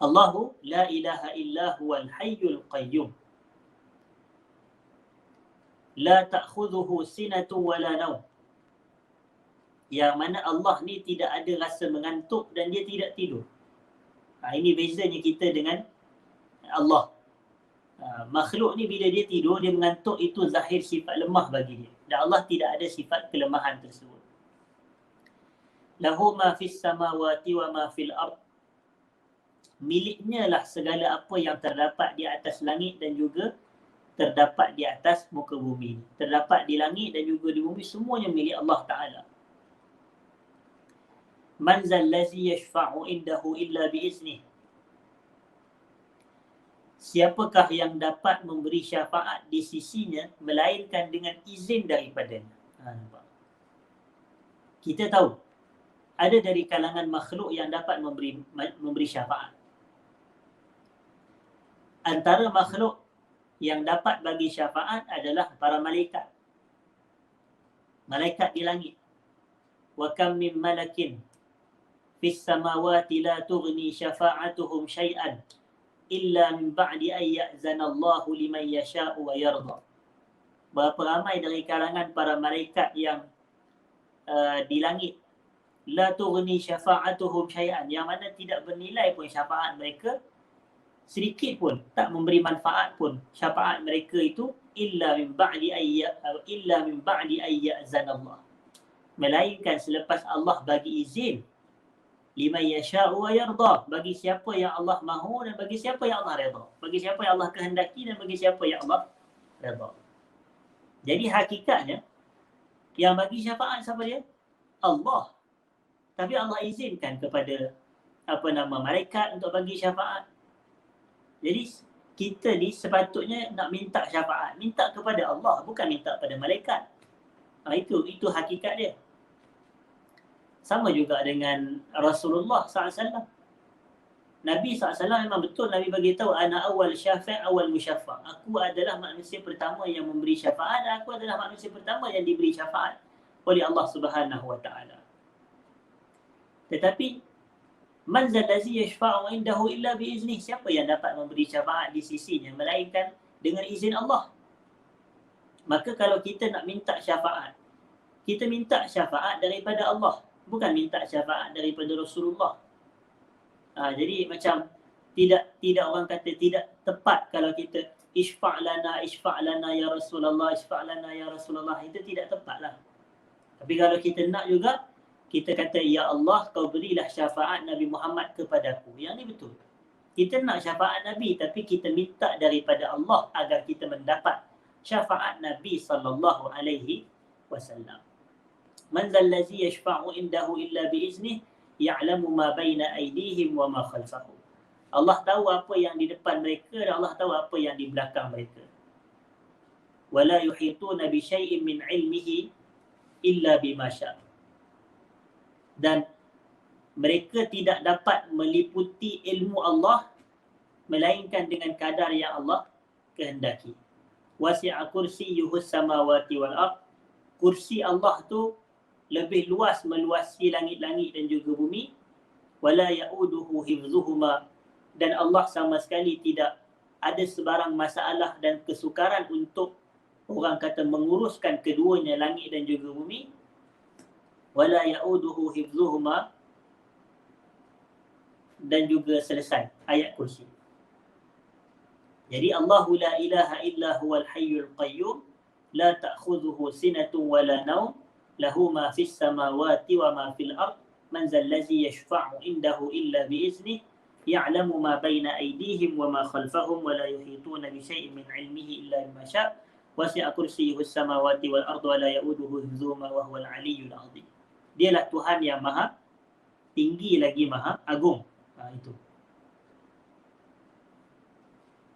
Allahu la ilaha illa huwal hayyul qayyum. La ta'khudhuhu sinatu wa la naum. Yang mana Allah ni tidak ada rasa mengantuk dan dia tidak tidur. Ini bezanya kita dengan Allah. Makhluk ni bila dia tidur, dia mengantuk, itu zahir sifat lemah bagi dia. Dan Allah tidak ada sifat kelemahan tersebut. Lahu ma fis samawati wa ma fil ard. Miliknya lah segala apa yang terdapat di atas langit dan juga terdapat di atas muka bumi. Terdapat di langit dan juga di bumi, semuanya milik Allah Ta'ala. Man zal lazi yashfa'u indahu illa biiznih. Siapakah yang dapat memberi syafaat di sisinya melainkan dengan izin daripadanya. Kita tahu ada dari kalangan makhluk yang dapat memberi syafaat. Antara makhluk yang dapat bagi syafaat adalah para malaikat. Malaikat di langit. Wa kam min malakin fis samawati la tughni syafa'atuhum syai'an illa min ba'di an ya'zana Allahu liman yasha'u wa yarda. Berapa ramai dari kalangan para malaikat yang di langit, la tughni syafa'atuhum syai'an, yang mana tidak bernilai pun syafaat mereka, sedikit pun, tak memberi manfaat pun syafaat mereka itu, illa min ba'di an ya'zana Allah, melainkan selepas Allah bagi izin, liman yasha'u wa yarda, bagi siapa yang Allah mahu dan bagi siapa yang Allah redha, bagi siapa yang Allah kehendaki dan bagi siapa yang Allah redha. Jadi hakikatnya yang bagi syafaat siapa dia? Allah. Tapi Allah izinkan kepada malaikat untuk bagi syafaat. Jadi kita ni sepatutnya nak minta syafaat, minta kepada Allah, bukan minta pada malaikat. Itu hakikat dia. Sama juga dengan Rasulullah SAW. Nabi SAW memang betul, Nabi bagi tahu, ana awal syafi' awal musyaffa'. Aku adalah manusia pertama yang memberi syafaat, dan aku adalah manusia pertama yang diberi syafaat oleh Allah Subhanahu wa taala. Tetapi man zallazi yashfa'u indahu illa biiznih, siapa yang dapat memberi syafaat di sisinya melainkan dengan izin Allah. Maka kalau kita nak minta syafaat, kita minta syafaat daripada Allah, bukan minta syafaat daripada Rasulullah. Jadi macam tidak orang kata tidak tepat kalau kita isfa' lana ya Rasulullah, isfa' lana ya Rasulullah, itu tidak tepatlah. Tapi kalau kita nak juga, kita kata, ya Allah, kau berilah syafaat Nabi Muhammad kepadaku. Yang ni betul. Kita nak syafaat Nabi, tapi kita minta daripada Allah agar kita mendapat syafaat Nabi sallallahu alaihi wasallam. Man zallazi yashfa'u indahu illa biiznih ya'lamu ma baina aydihim wa ma khalfahum. Allah tahu apa yang di depan mereka dan Allah tahu apa yang di belakang mereka. Wala yuhituna bi syai'in min 'ilmihi illa bima syaa. Dan mereka tidak dapat meliputi ilmu Allah melainkan dengan kadar yang Allah kehendaki. Wasi'a kursiyyuhus samawati wal ard. Kursi Allah tu lebih luas, meluasi langit-langit dan juga bumi. Wala ya'uduhu hifzuhuma. Dan Allah sama sekali tidak ada sebarang masalah dan kesukaran untuk orang kata menguruskan keduanya, langit dan juga bumi. Wala ya'uduhu hifzuhuma, dan juga selesai ayat kursi. Jadi Allahu la ilaha illa huwal hayyul qayyum la ta'khudhuhu sinatun wa la nawm lahu ma fis samawati wa ma fil ard man zal ladzi yashfa'u indahu illa biiznih ya'lamu ma baina aydihim wa ma khalfahum wa la yuhituna bi syai'in min 'ilmihi illa bima syaa' wasi'a kursiyyuhus samawati wal arda wa la ya'uduhu hifdzuhuma wa huwal 'aliyyul 'azim. Dialah Tuhan yang maha tinggi lagi maha agung. Itu.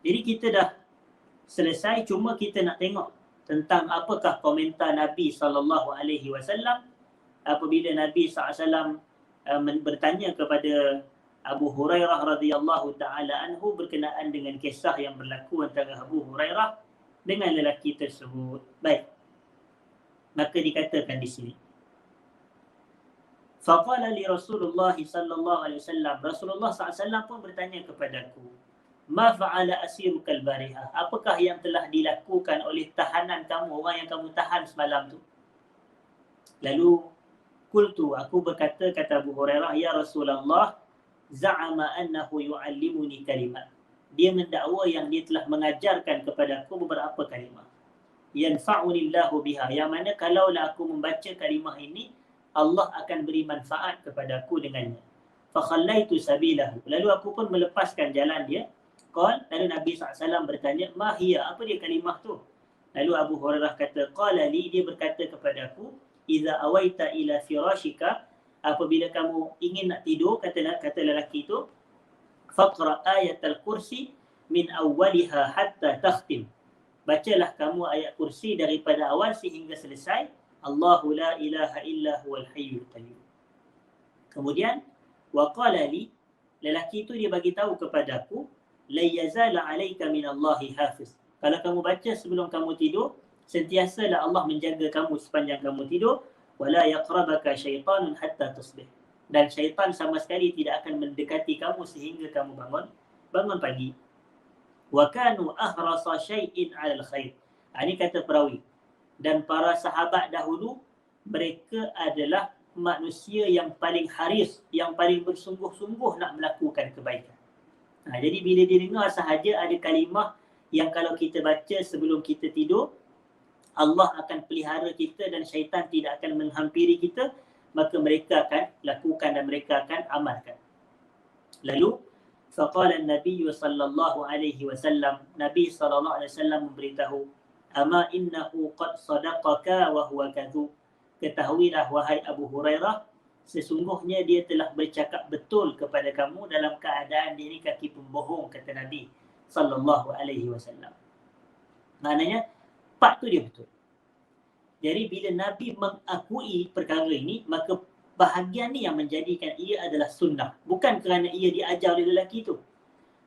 Jadi kita dah selesai, cuma kita nak tengok tentang apakah komentar Nabi SAW apabila Nabi SAW bertanya kepada Abu Hurairah radhiyallahu ta'ala anhu berkenaan dengan kisah yang berlaku antara Abu Hurairah dengan lelaki tersebut. Baik. Maka dikatakan di sini. Faqala li Rasulullah sallallahu alaihi wasallam, Rasulullah SAW pun bertanya kepadaku, ma fa'ala asirukal bariha, apakah yang telah dilakukan oleh tahanan kamu, orang yang kamu tahan semalam tu? Lalu qultu, aku berkata, kata Abu Hurairah, ya Rasulullah, za'ama annahu yu'allimuni kalimat. Dia mendakwa yang dia telah mengajarkan kepadaku beberapa kalimah. Yanfa'unillahu biha, yang mana kalaulah aku membaca kalimah ini, Allah akan beri manfaat kepadaku dengannya. Fa khallaitu sabilahu, lalu aku pun melepaskan jalan dia. Lalu Nabi SAW bertanya, ma hiya, apa dia kalimah tu? Lalu Abu Hurairah kata, qala li, dia berkata kepadaku, iza awaita ila firashika, apabila kamu ingin nak tidur, kata lelaki itu, faqra ayat al-kursi min awwaliha hatta takhtim. Bacalah kamu ayat kursi daripada awal sehingga selesai. Allahu la ilaha illa huwal hayyul qayyum. Kemudian waqala li, lelaki itu dia bagi tahu kepadaku, la yazala alayka minallahi hafiz. Kalau kamu baca sebelum kamu tidur, sentiasalah Allah menjaga kamu sepanjang kamu tidur, wala yaqrabaka syaitanun hatta tusbih. Dan syaitan sama sekali tidak akan mendekati kamu sehingga kamu bangun pagi. Wa kanu ahrasa syai'in 'alal khair. Ini kata perawi. Dan para sahabat dahulu, mereka adalah manusia yang paling haris, yang paling bersungguh-sungguh nak melakukan kebaikan. Jadi bila didengar sahaja ada kalimah yang kalau kita baca sebelum kita tidur, Allah akan pelihara kita dan syaitan tidak akan menghampiri kita, maka mereka akan lakukan dan mereka akan amalkan. Lalu faqala an-nabiy sallallahu alaihi wasallam, Nabi sallallahu alaihi wasallam memberitahu, ama innahu qad sadaqaka wa huwa kadhub. Ketahuilah wahai Abu Hurairah, sesungguhnya dia telah bercakap betul kepada kamu dalam keadaan dia ni kaki pembohong, kata Nabi sallallahu alaihi wasallam. Maknanya part tu dia betul. Jadi bila Nabi mengakui perkara ini, maka bahagian ni yang menjadikan ia adalah sunnah. Bukan kerana ia diajar oleh lelaki itu,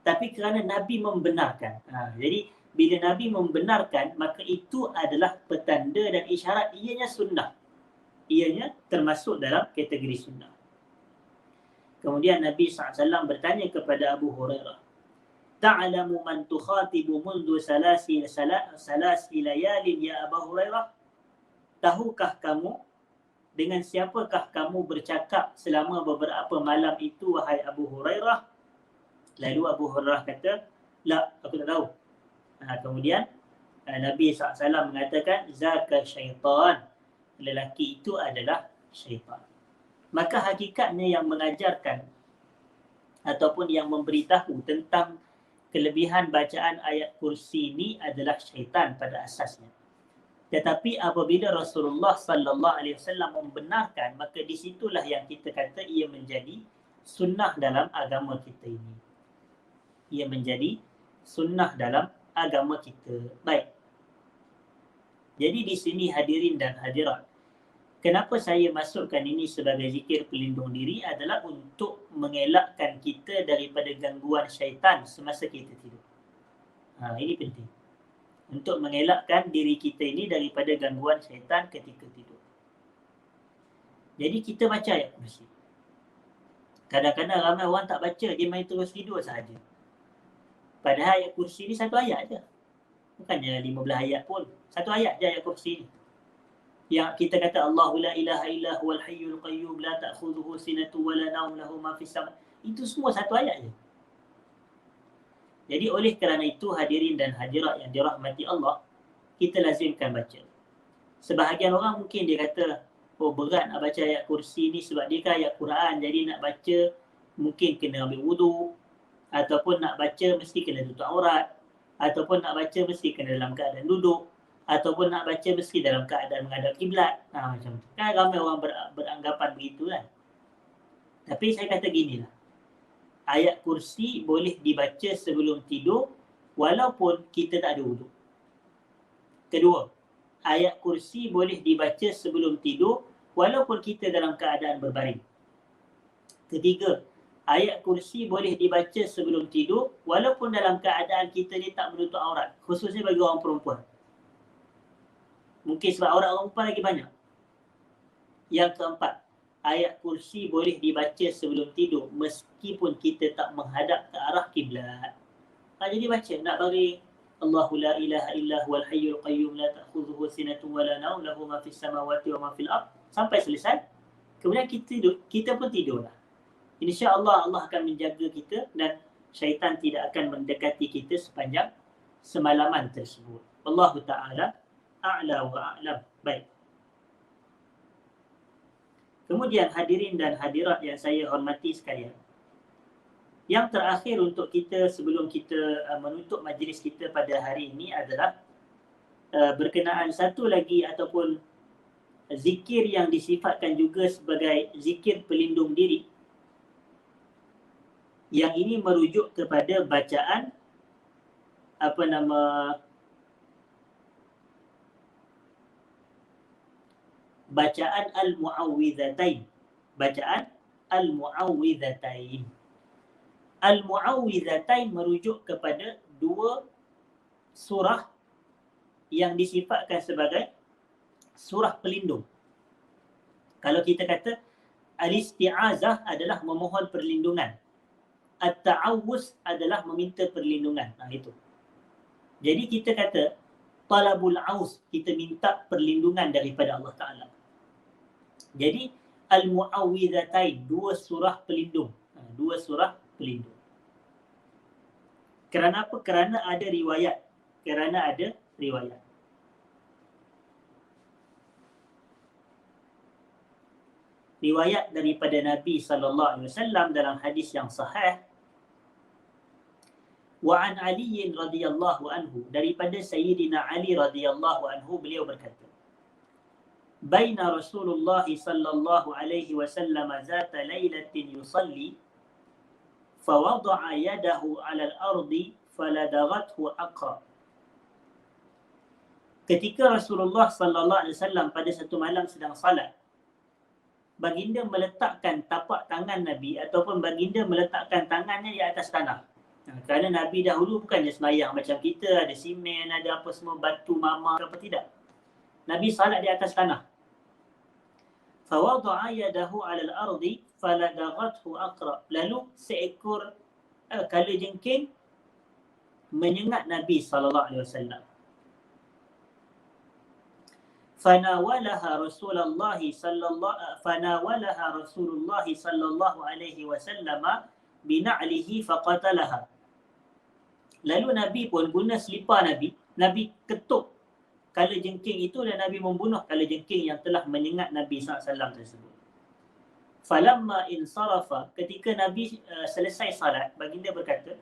tapi kerana Nabi membenarkan. Jadi bila Nabi membenarkan, maka itu adalah petanda dan isyarat ianya sunnah. Ianya termasuk dalam kategori sunnah. Kemudian Nabi SAW bertanya kepada Abu Hurairah, ta'lamu man tukhatibu mundu salasi layalin ya Abu Hurairah? Tahukah kamu dengan siapakah kamu bercakap selama beberapa malam itu, wahai Abu Hurairah? Lalu Abu Hurairah kata, la, aku tak tahu. Kemudian Nabi SAW mengatakan, zaka syaitan, lelaki itu adalah syaitan. Maka hakikatnya yang mengajarkan ataupun yang memberitahu tentang kelebihan bacaan ayat kursi ini adalah syaitan pada asasnya. Tetapi apabila Rasulullah sallallahu alaihi wasallam membenarkan, maka di situlah yang kita kata ia menjadi sunnah dalam agama kita ini. Ia menjadi sunnah dalam agama kita. Baik. Jadi di sini hadirin dan hadirat, kenapa saya masukkan ini sebagai zikir pelindung diri adalah untuk mengelakkan kita daripada gangguan syaitan semasa kita tidur. Ini penting. Untuk mengelakkan diri kita ini daripada gangguan syaitan ketika tidur. Jadi kita baca ayat kursi. Kadang-kadang ramai orang tak baca, dia main terus tidur sahaja. Padahal ayat kursi ni satu ayat je. Bukannya 15 ayat pun. Satu ayat je ayat kursi ni. Yang kita kata Allahu la ilaha illa huwal hayyul qayyum la ta'khudhuhu sinatun wa la nawm lahu ma fis sama'. Itu semua satu ayat je. Jadi oleh kerana itu hadirin dan hadirat yang dirahmati Allah, kita lazimkan baca. Sebahagian orang mungkin dia kata, oh berat nak baca ayat kursi ni sebab dia kan ayat Quran, jadi nak baca mungkin kena ambil wudu, ataupun nak baca mesti kena tutup aurat, ataupun nak baca mesti kena dalam keadaan duduk, ataupun nak baca mesti dalam keadaan menghadap kiblat. Macam tu. Kan ramai orang beranggapan begitu kan. Tapi saya kata ginilah. Ayat kursi boleh dibaca sebelum tidur walaupun kita tak ada wuduk. Kedua, ayat kursi boleh dibaca sebelum tidur walaupun kita dalam keadaan berbaring. Ketiga, ayat kursi boleh dibaca sebelum tidur walaupun dalam keadaan kita ni tak menutup aurat. Khususnya bagi orang perempuan. Mungkin sebab aurat orang perempuan lagi banyak. Yang keempat, ayat kursi boleh dibaca sebelum tidur meskipun kita tak menghadap ke arah kiblat. Jadi baca, nak bagi Allahu la ilaha illa huwal hayyul qayyum la ta'khudhuhu sinatun wa la nawm lahu ma fis samawati wa ma fil ard sampai selesai. Kemudian kita tidur, kita pun tidurlah. InsyaAllah Allah akan menjaga kita dan syaitan tidak akan mendekati kita sepanjang semalaman tersebut. Wallahu ta'ala a'la wa a'lam. Baik. Kemudian hadirin dan hadirat yang saya hormati sekalian. Yang terakhir untuk kita sebelum kita menutup majlis kita pada hari ini adalah berkenaan satu lagi ataupun zikir yang disifatkan juga sebagai zikir pelindung diri. Yang ini merujuk kepada bacaan bacaan al-mu'awwidhatain. Bacaan al-mu'awwidhatain. Al-mu'awwidhatain merujuk kepada dua surah yang disifatkan sebagai surah pelindung. Kalau kita kata al-isti'azah adalah memohon perlindungan. At-ta'awuz adalah meminta perlindungan. Itu. Jadi kita kata talabul aus, kita minta perlindungan daripada Allah Ta'ala. Jadi al-mu'awwidhatain, dua surah pelindung. Dua surah pelindung. Kerana apa? Kerana ada riwayat. Riwayat daripada Nabi SAW dalam hadis yang sahih. Wa an Ali radhiyallahu anhu, daripada Sayyidina Ali radhiyallahu anhu, beliau berkata, Baina Rasulullah sallallahu alaihi wasallam zata lailatin yusalli fawada'a yadahu 'ala al-ardi faladaghathu aqra. Ketika Rasulullah sallallahu alaihi wasallam pada satu malam sedang salat, baginda meletakkan tapak tangan Nabi ataupun baginda meletakkan tangannya di atas tanah. Kerana Nabi dahulu bukannya sembahyang macam kita, ada simen, ada apa semua, batu, mama, apa tidak. Nabi salat di atas tanah. Fawada'a yadahu 'ala al-ardi faladaghathu aqra. Lalu seekor kalajengking menyengat Nabi SAW. Fanawalaha Rasulullah sallallahu alaihi wasallam bina'lihi faqatalaha. Lalu Nabi pun guna selipar Nabi ketuk kalajengking itu dan Nabi membunuh kalajengking yang telah menyengat Nabi SAW tersebut. Falamma insarafa, ketika Nabi selesai salat, baginda berkata,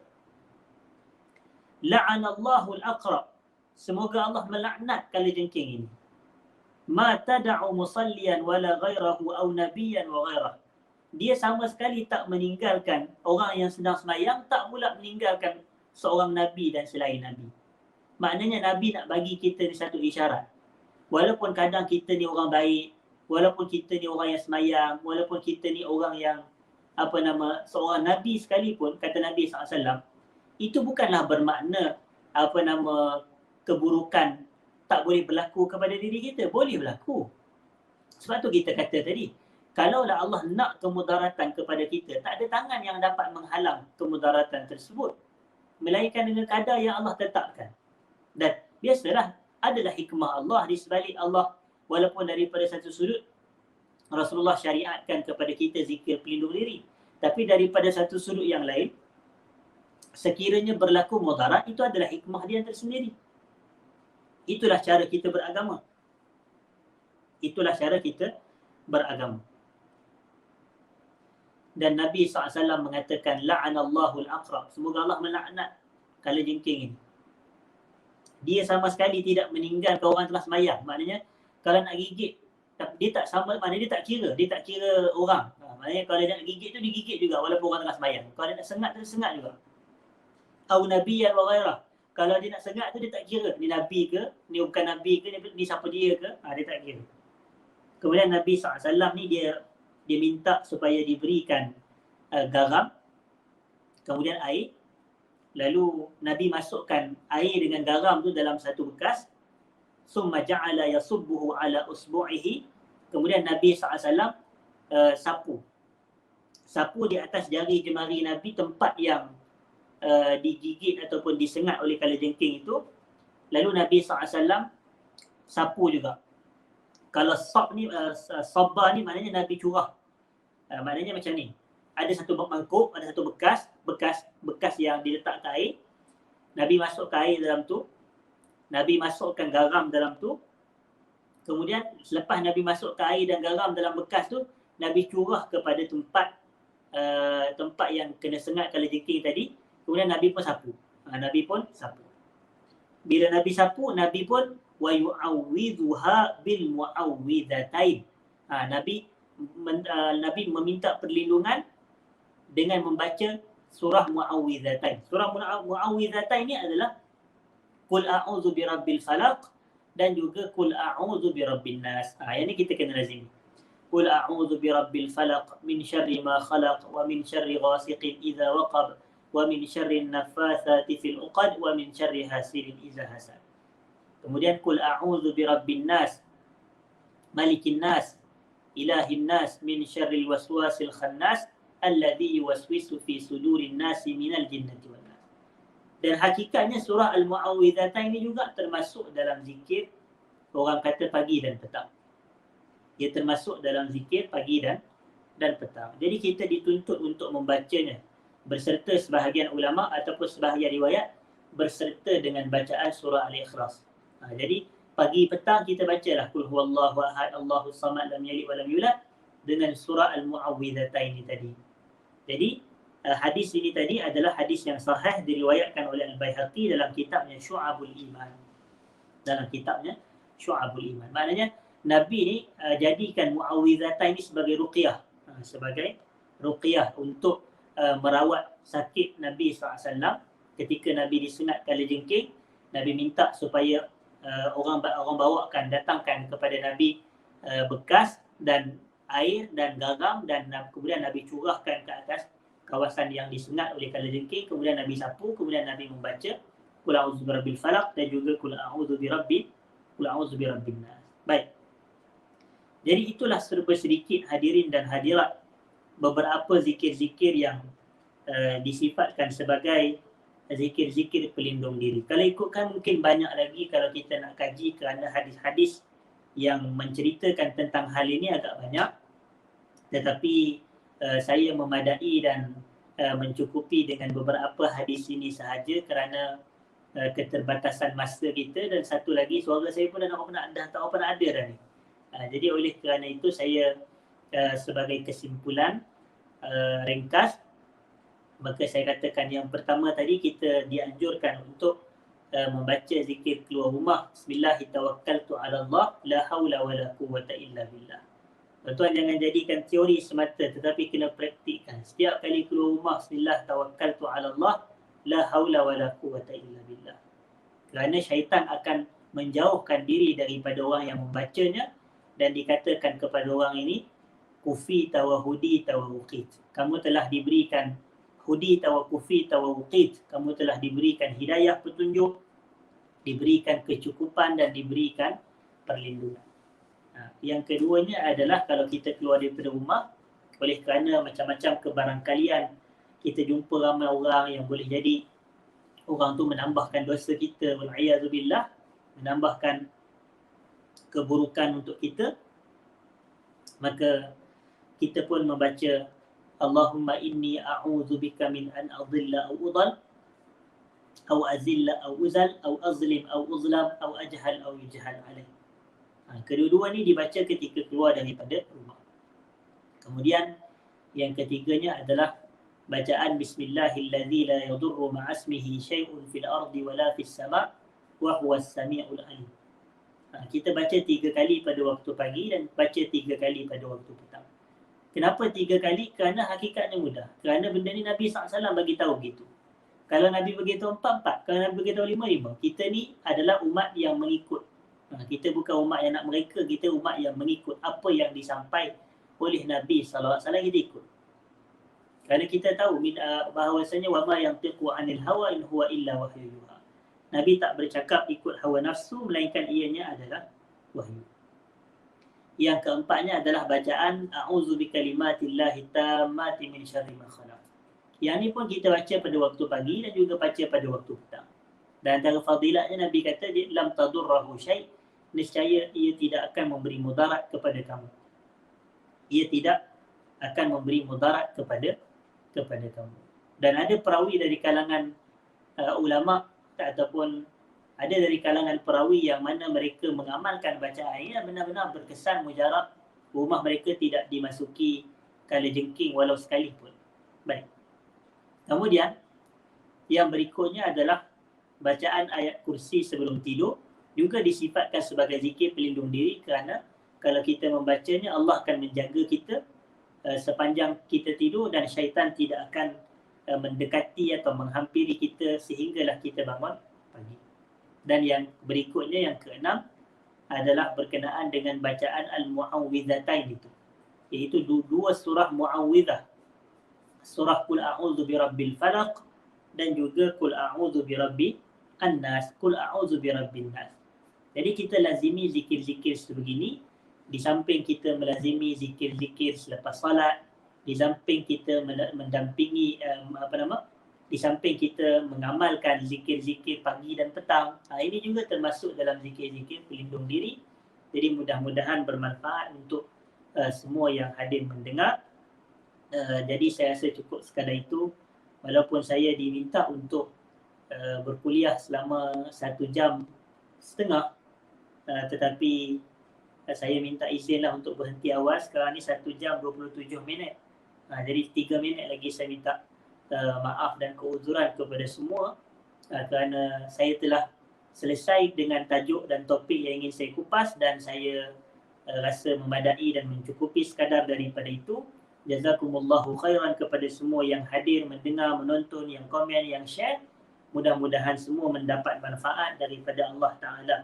La'anallahu al-aqra, semoga Allah melaknat kalajengking ini. Ma tada'u musalliyan wala ghairahu aw nabiyyan wa ghairah. Dia sama sekali tak meninggalkan orang yang sedang sembahyang, tak pula meninggalkan seorang Nabi dan selain Nabi. Maknanya Nabi nak bagi kita ni satu isyarat. Walaupun kadang kita ni orang baik, walaupun kita ni orang yang sembahyang, walaupun kita ni orang yang seorang Nabi sekalipun, kata Nabi SAW, itu bukanlah bermakna keburukan tak boleh berlaku kepada diri kita. Boleh berlaku. Sebab tu kita kata tadi, kalaulah Allah nak kemudaratan kepada kita, tak ada tangan yang dapat menghalang kemudaratan tersebut, melainkan dengan kadar yang Allah tetapkan. Dan biasalah, adalah hikmah Allah di sebalik Allah, walaupun daripada satu sudut Rasulullah syariatkan kepada kita zikir pelindung diri, tapi daripada satu sudut yang lain, sekiranya berlaku mudarat, itu adalah hikmah dia tersendiri. Itulah cara kita beragama. Dan Nabi SAW mengatakan, La'anallahu al-aqra, semoga Allah melaknat kalajengking ini. dia sama sekali tidak meninggalkan orang telah sembahyang. Maknanya kalau nak gigit, dia tak sama, maknanya dia tak kira orang. Maknanya kalau dia nak gigit tu, dia gigit juga walaupun orang tengah sembahyang. Kalau dia nak sengat tu, dia sengat juga. Au nabiyyan wa ghairah. Kalau dia nak sengat tu, dia tak kira ni nabi ke, ni bukan nabi ke, ni siapa dia ke, dia tak kira. Kemudian Nabi SAW ni dia minta supaya diberikan garam, kemudian air. Lalu Nabi masukkan air dengan garam tu dalam satu bekas. Summa ja'ala yasubbuhu ala usbu'ihi. Kemudian Nabi SAW sapu di atas jari jemari Nabi tempat yang digigit ataupun disengat oleh kalajengking itu. Lalu Nabi SAW sapu juga. Kalau sab ni, sabba ni maknanya Nabi curah. Maknanya macam ni. Ada satu mangkuk, ada satu bekas yang diletakkan air. Nabi masukkan air dalam tu. Nabi masukkan garam dalam tu. Kemudian selepas Nabi masukkan air dan garam dalam bekas tu, Nabi curah kepada tempat yang kena sengat kalajengking tadi. Kemudian Nabi pun sapu. Bila Nabi sapu, Nabi pun wa yu'awwidhuha bil mu'awwidhatain. Nabi meminta perlindungan dengan membaca surah Mu'awwidhatain. Surah Mu'awwidhatain ni adalah Qul a'udzu birabbil falaq dan juga Qul a'udzu birabbin nas. Yang ni kita kena lazimi. Qul a'udzu birabbil falaq min syarri ma khalaq wa min syarri ghasiqin idza waqab wa min syarri naffatsati fil 'uqad wa min syarri hasidin idza hasad. Kemudian Qul a'udzu birabbin nas malikin nas ilahin nas min syarril waswasil khannas alladhi yuwaswisu fi sudurin nasi minal jinnati wan nas. Dan hakikatnya surah Al-Mu'awwidhatain ini juga termasuk dalam zikir orang kata pagi dan petang. Ia termasuk dalam zikir pagi dan petang. Jadi kita dituntut untuk membacanya berserta sebahagian ulama ataupun sebahagian riwayat berserta dengan bacaan surah Al-Ikhlas. Jadi pagi petang kita bacalah Qul huwallahu ahad Allahus samad lam yalid wa lam yulad dengan surah Al-Mu'awwidhatain ini tadi. Jadi hadis ini tadi adalah hadis yang sahih diriwayatkan oleh Al-Baihaqi dalam kitabnya Syu'abul Iman. Maknanya Nabi ni jadikan Mu'awwidhatain ini sebagai ruqyah. Untuk merawat sakit Nabi SAW. Ketika Nabi disunat kalajengking, Nabi minta supaya orang datangkan kepada Nabi bekas dan air dan garam dan kemudian Nabi curahkan ke atas kawasan yang disengat oleh kalajengking. Kemudian Nabi sapu, kemudian Nabi membaca Qul a'udzu birabbil falaq dan juga Qul a'udzu birabbin nas. Baik. Jadi itulah serba sedikit hadirin dan hadirat beberapa zikir-zikir yang disifatkan sebagai zikir-zikir pelindung diri. Kalau ikutkan mungkin banyak lagi kalau kita nak kaji kerana hadis-hadis yang menceritakan tentang hal ini agak banyak. Tetapi saya memadai dan mencukupi dengan beberapa hadis ini sahaja kerana keterbatasan masa kita, dan satu lagi suara saya pun dah tak apa nak ada dah ni. Jadi oleh kerana itu saya sebagai kesimpulan ringkas, maka saya katakan yang pertama tadi kita dianjurkan untuk membaca zikir keluar rumah. Bismillahirrahmanirrahim. 'Ala Allah la haula wala quwwata illa billah. Tuan-tuan jangan jadikan teori semata tetapi kena praktikkan. Setiap kali keluar rumah, bismillah tawakkaltu 'ala Allah la haula wala quwwata illa billah. Kerana syaitan akan menjauhkan diri daripada orang yang membacanya dan dikatakan kepada orang ini kufita wa hudita wa wuqit. Kamu telah diberikan hudita wa kufita wa wuqit. Kamu telah diberikan hidayah petunjuk, diberikan kecukupan dan diberikan perlindungan. Yang keduanya adalah kalau kita keluar daripada rumah, oleh kerana macam-macam kebarangkalian kita jumpa ramai orang yang boleh jadi orang tu menambahkan dosa kita, wal'iyadzubillah, menambahkan keburukan untuk kita, maka kita pun membaca Allahumma inni a'udzubika min an adhilla au udal au azilla au uzal au azlim au uzlam au ajhal au yujhal alaih. Kedua-dua ni dibaca ketika keluar daripada rumah. Kemudian yang ketiganya adalah bacaan bismillahilladzi la yadurru ma'asmihi syai'un fil ardi wala fis sama' wa huwas samiul alim. Kita baca 3 kali pada waktu pagi dan baca 3 kali pada waktu petang. Kenapa 3 kali? Kerana hakikatnya mudah. Kerana benda ni Nabi SAW bagi tahu begitu. Kalau Nabi beritahu 4, kalau Nabi beritahu 5. Kita ni adalah umat yang mengikut. Kita bukan umat yang nak mereka, kita umat yang mengikut apa yang disampaikan oleh Nabi SAW, kita ikut. Kerana kita tahu bahawasanya wa ma yantiqu anil hawa in huwa illa wahyu yuha. Nabi tak bercakap ikut hawa nafsu, melainkan ianya adalah wahyu. Yang keempatnya adalah bacaan a'udzu bikalimatillahi tammati min syarri ma khalaq. Yang ni pun kita baca pada waktu pagi dan juga baca pada waktu petang. Dan antara fadilatnya Nabi kata lam tadurrahu syai', niscaya ia tidak akan memberi mudarat kepada kamu. Ia tidak akan memberi mudarat kepada kamu. Dan ada perawi dari kalangan ulama ataupun ada dari kalangan perawi yang mana mereka mengamalkan bacaan ini dan benar-benar berkesan mujarab, rumah mereka tidak dimasuki kalajengking walau sekalipun. Baik. Kemudian yang berikutnya adalah bacaan ayat kursi sebelum tidur, juga disifatkan sebagai zikir pelindung diri kerana kalau kita membacanya Allah akan menjaga kita sepanjang kita tidur dan syaitan tidak akan mendekati atau menghampiri kita sehinggalah kita bangun pagi. Dan yang berikutnya, yang keenam, adalah berkenaan dengan bacaan al-mu'awwidhatain itu, iaitu dua surah mu'awwidhah, surah Qul a'udzu birabbil falaq dan juga Qul a'udzu birabbin nas, Qul a'udzu birabbin nas. Jadi kita lazimi zikir-zikir sebegini, di samping kita melazimi zikir-zikir selepas salat, di samping kita mendampingi di samping kita mengamalkan zikir-zikir pagi dan petang. Ini juga termasuk dalam zikir-zikir pelindung diri. Jadi mudah-mudahan bermanfaat untuk semua yang hadir mendengar. Jadi saya rasa cukup sekadar itu. Walaupun saya diminta untuk berkuliah selama 1 jam setengah, tetapi saya minta izinlah untuk berhenti awal. Sekarang ni 1 jam 27 minit. Jadi 3 minit lagi saya minta maaf dan keuzuran kepada semua kerana saya telah selesai dengan tajuk dan topik yang ingin saya kupas dan saya rasa memadai dan mencukupi sekadar daripada itu. Jazakumullahu khairan kepada semua yang hadir, mendengar, menonton, yang komen, yang share. Mudah-mudahan semua mendapat manfaat daripada Allah Ta'ala.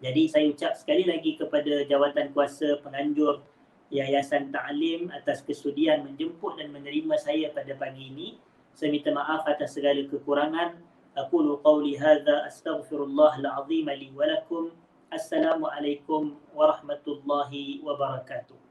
Jadi saya ucap sekali lagi kepada jawatan kuasa penganjur Yayasan Ta'lim atas kesudian menjemput dan menerima saya pada pagi ini. Saya minta maaf atas segala kekurangan. Aqulu qawli hadza astaghfirullahal azim li wa lakum. Assalamualaikum warahmatullahi wabarakatuh.